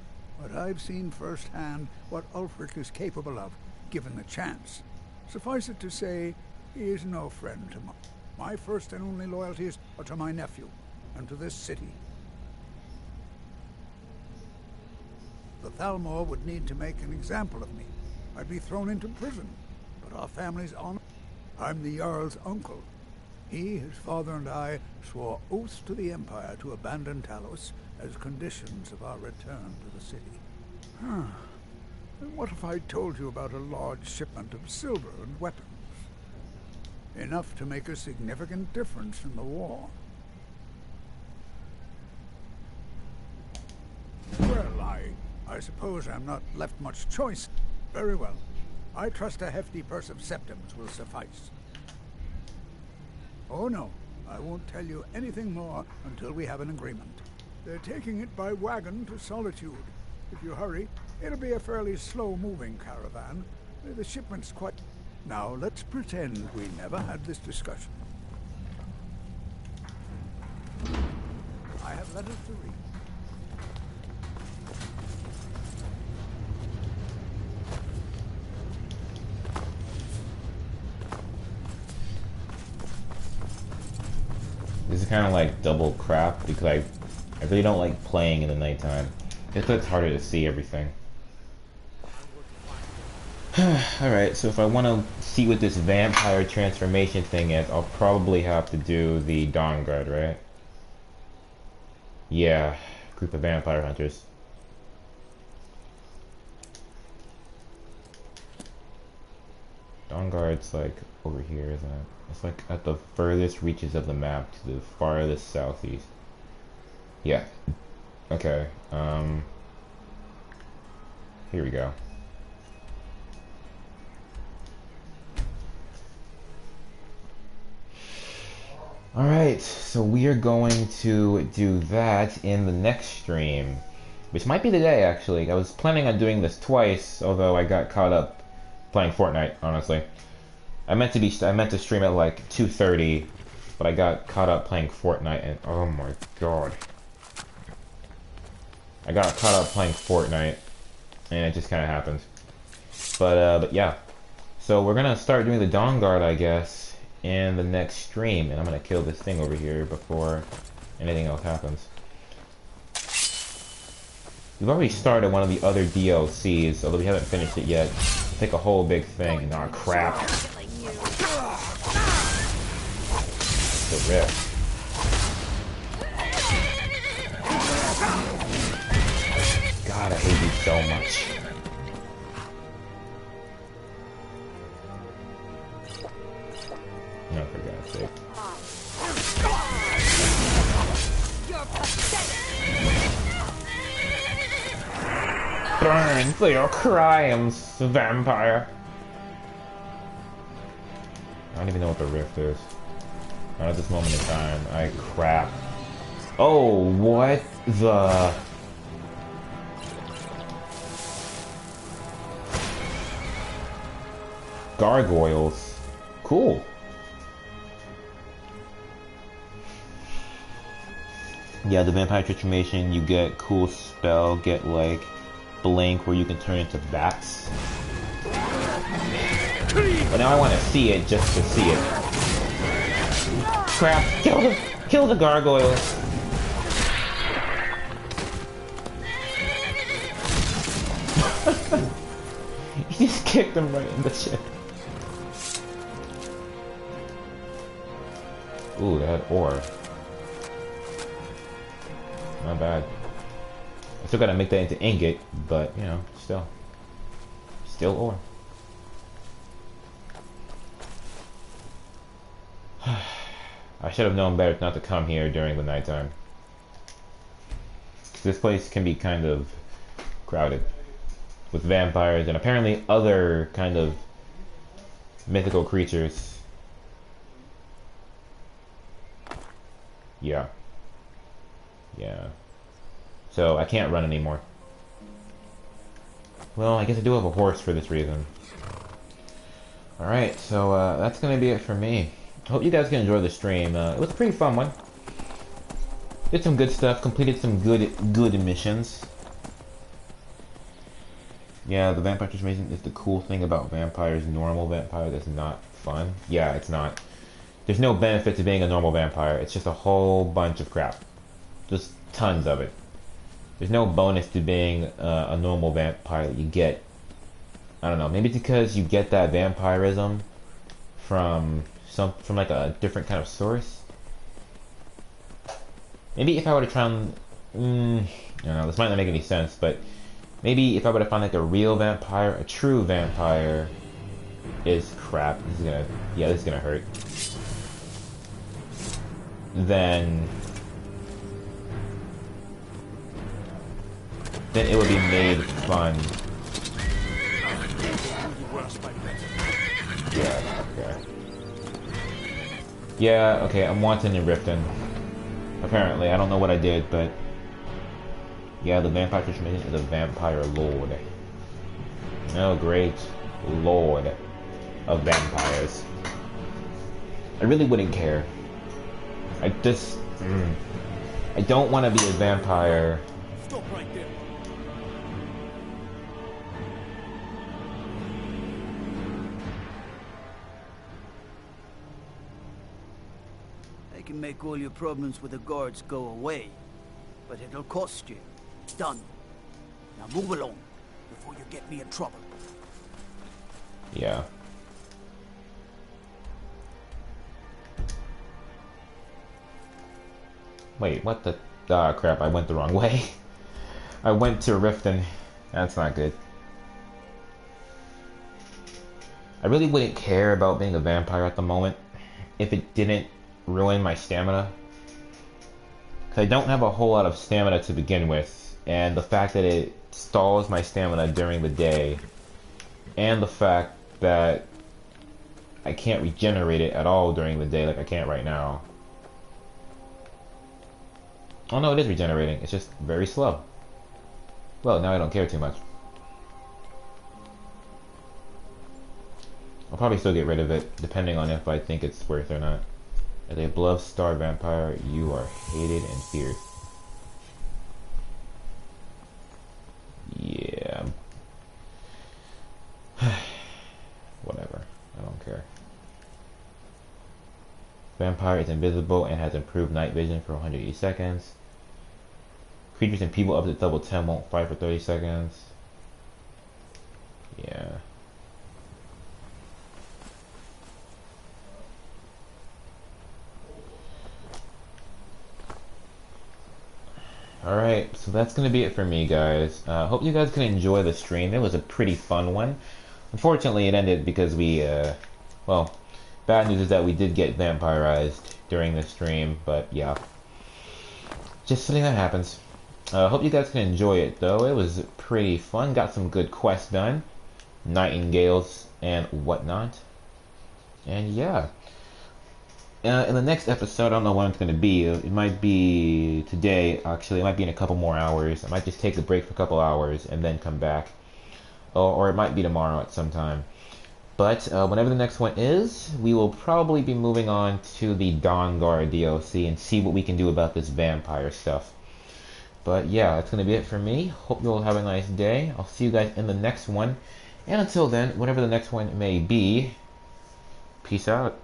but I've seen firsthand what Ulfric is capable of, given the chance. Suffice it to say, he is no friend to mine. My first and only loyalties are to my nephew, and to this city. The Thalmor would need to make an example of me. I'd be thrown into prison, but our family's honor... I'm the Jarl's uncle. He, his father, and I swore oaths to the Empire to abandon Talos as conditions of our return to the city. What if I told you about a large shipment of silver and weapons? Enough to make a significant difference in the war. Well, I suppose I'm not left much choice. Very well. I trust a hefty purse of septims will suffice. Oh no, I won't tell you anything more until we have an agreement. They're taking it by wagon to Solitude. If you hurry, it'll be a fairly slow-moving caravan. The shipment's quite... Now, let's pretend we never had this discussion. I have letters to read. This is kind of like double crap because I really don't like playing in the nighttime. It's harder to see everything. Alright, so if I want to see what this vampire transformation thing is, I'll probably have to do the Dawn Guard, right? Yeah, group of vampire hunters. Dawn Guard's like over here, isn't it? It's like at the furthest reaches of the map to the farthest southeast. Yeah. Okay, here we go. Alright, so we are going to do that in the next stream. Which might be today, actually. I was planning on doing this twice, although I got caught up playing Fortnite, honestly. I meant to stream at like 2:30, but I got caught up playing Fortnite and oh my god. I got caught up playing Fortnite and it just kinda happened. But yeah. So we're gonna start doing the Dawn Guard, I guess, in the next stream, and I'm gonna kill this thing over here before anything else happens. We've already started one of the other DLCs, although we haven't finished it yet. It's like a whole big thing. Aw, crap. The rift. God, I hate you so much. No, for God's sake. Burn for your crimes, vampire. I don't even know what the rift is. Not at this moment in time. Crap. Oh, what the... Gargoyles. Cool. Yeah, the vampire transformation, you get cool spell, get like blink where you can turn into bats. But now I want to see it just to see it. Crap! Kill the gargoyles! You just kicked him right in the shit. Ooh, that ore. Not bad. I still gotta make that into ingot, but you know, still ore. I should have known better not to come here during the nighttime. This place can be kind of crowded with vampires and apparently other kind of mythical creatures. Yeah. So I can't run anymore. Well, I guess I do have a horse for this reason. Alright, so that's gonna be it for me. Hope you guys can enjoy the stream. It was a pretty fun one. Did some good stuff, completed some good missions. Yeah, the vampire transformation is the cool thing about vampires. Normal vampire that's not fun. Yeah, it's not. There's no benefit to being a normal vampire. It's just a whole bunch of crap. Just tons of it. There's no bonus to being a normal vampire that you get. I don't know. Maybe it's because you get that vampirism from like a different kind of source. Maybe if I were to try and I don't know. This might not make any sense, but maybe if I were to find like a real vampire, a true vampire is crap. This is gonna hurt. Then it would be made fun. Yeah, okay. Yeah, okay, I'm wanting in Riften. Apparently, I don't know what I did, but yeah, the vampire transformation is a vampire lord. Oh, great lord of vampires. I really wouldn't care. I don't want to be a vampire. Stop right there. I can make all your problems with the guards go away, but it'll cost you. Done. Now move along before you get me in trouble. Yeah. Wait, what the... Ah, crap, I went the wrong way. I went to Riften. That's not good. I really wouldn't care about being a vampire at the moment if it didn't ruin my stamina. Because I don't have a whole lot of stamina to begin with, and the fact that it stalls my stamina during the day, and the fact that I can't regenerate it at all during the day like I can't right now. Oh no, it is regenerating. It's just very slow. Well, now I don't care too much. I'll probably still get rid of it, depending on if I think it's worth it or not. As a beloved star vampire, you are hated and feared. Yeah. Whatever. Vampire is invisible and has improved night vision for 180 seconds. Creatures and people up to level 10 won't fight for 30 seconds. Yeah. Alright, so that's going to be it for me, guys. Hope you guys can enjoy the stream. It was a pretty fun one. Unfortunately, it ended because we, well, bad news is that we did get vampirized during the stream, but yeah. Just something that happens. Hope you guys can enjoy it, though. It was pretty fun. Got some good quests done. Nightingales and whatnot. And yeah. In the next episode, I don't know when it's going to be. It might be today, actually. It might be in a couple more hours. I might just take a break for a couple hours and then come back. Or it might be tomorrow at some time. But whenever the next one is, we will probably be moving on to the Dawn Guard DLC and see what we can do about this vampire stuff. But yeah, that's going to be it for me. Hope you all have a nice day. I'll see you guys in the next one. And until then, whatever the next one may be, peace out.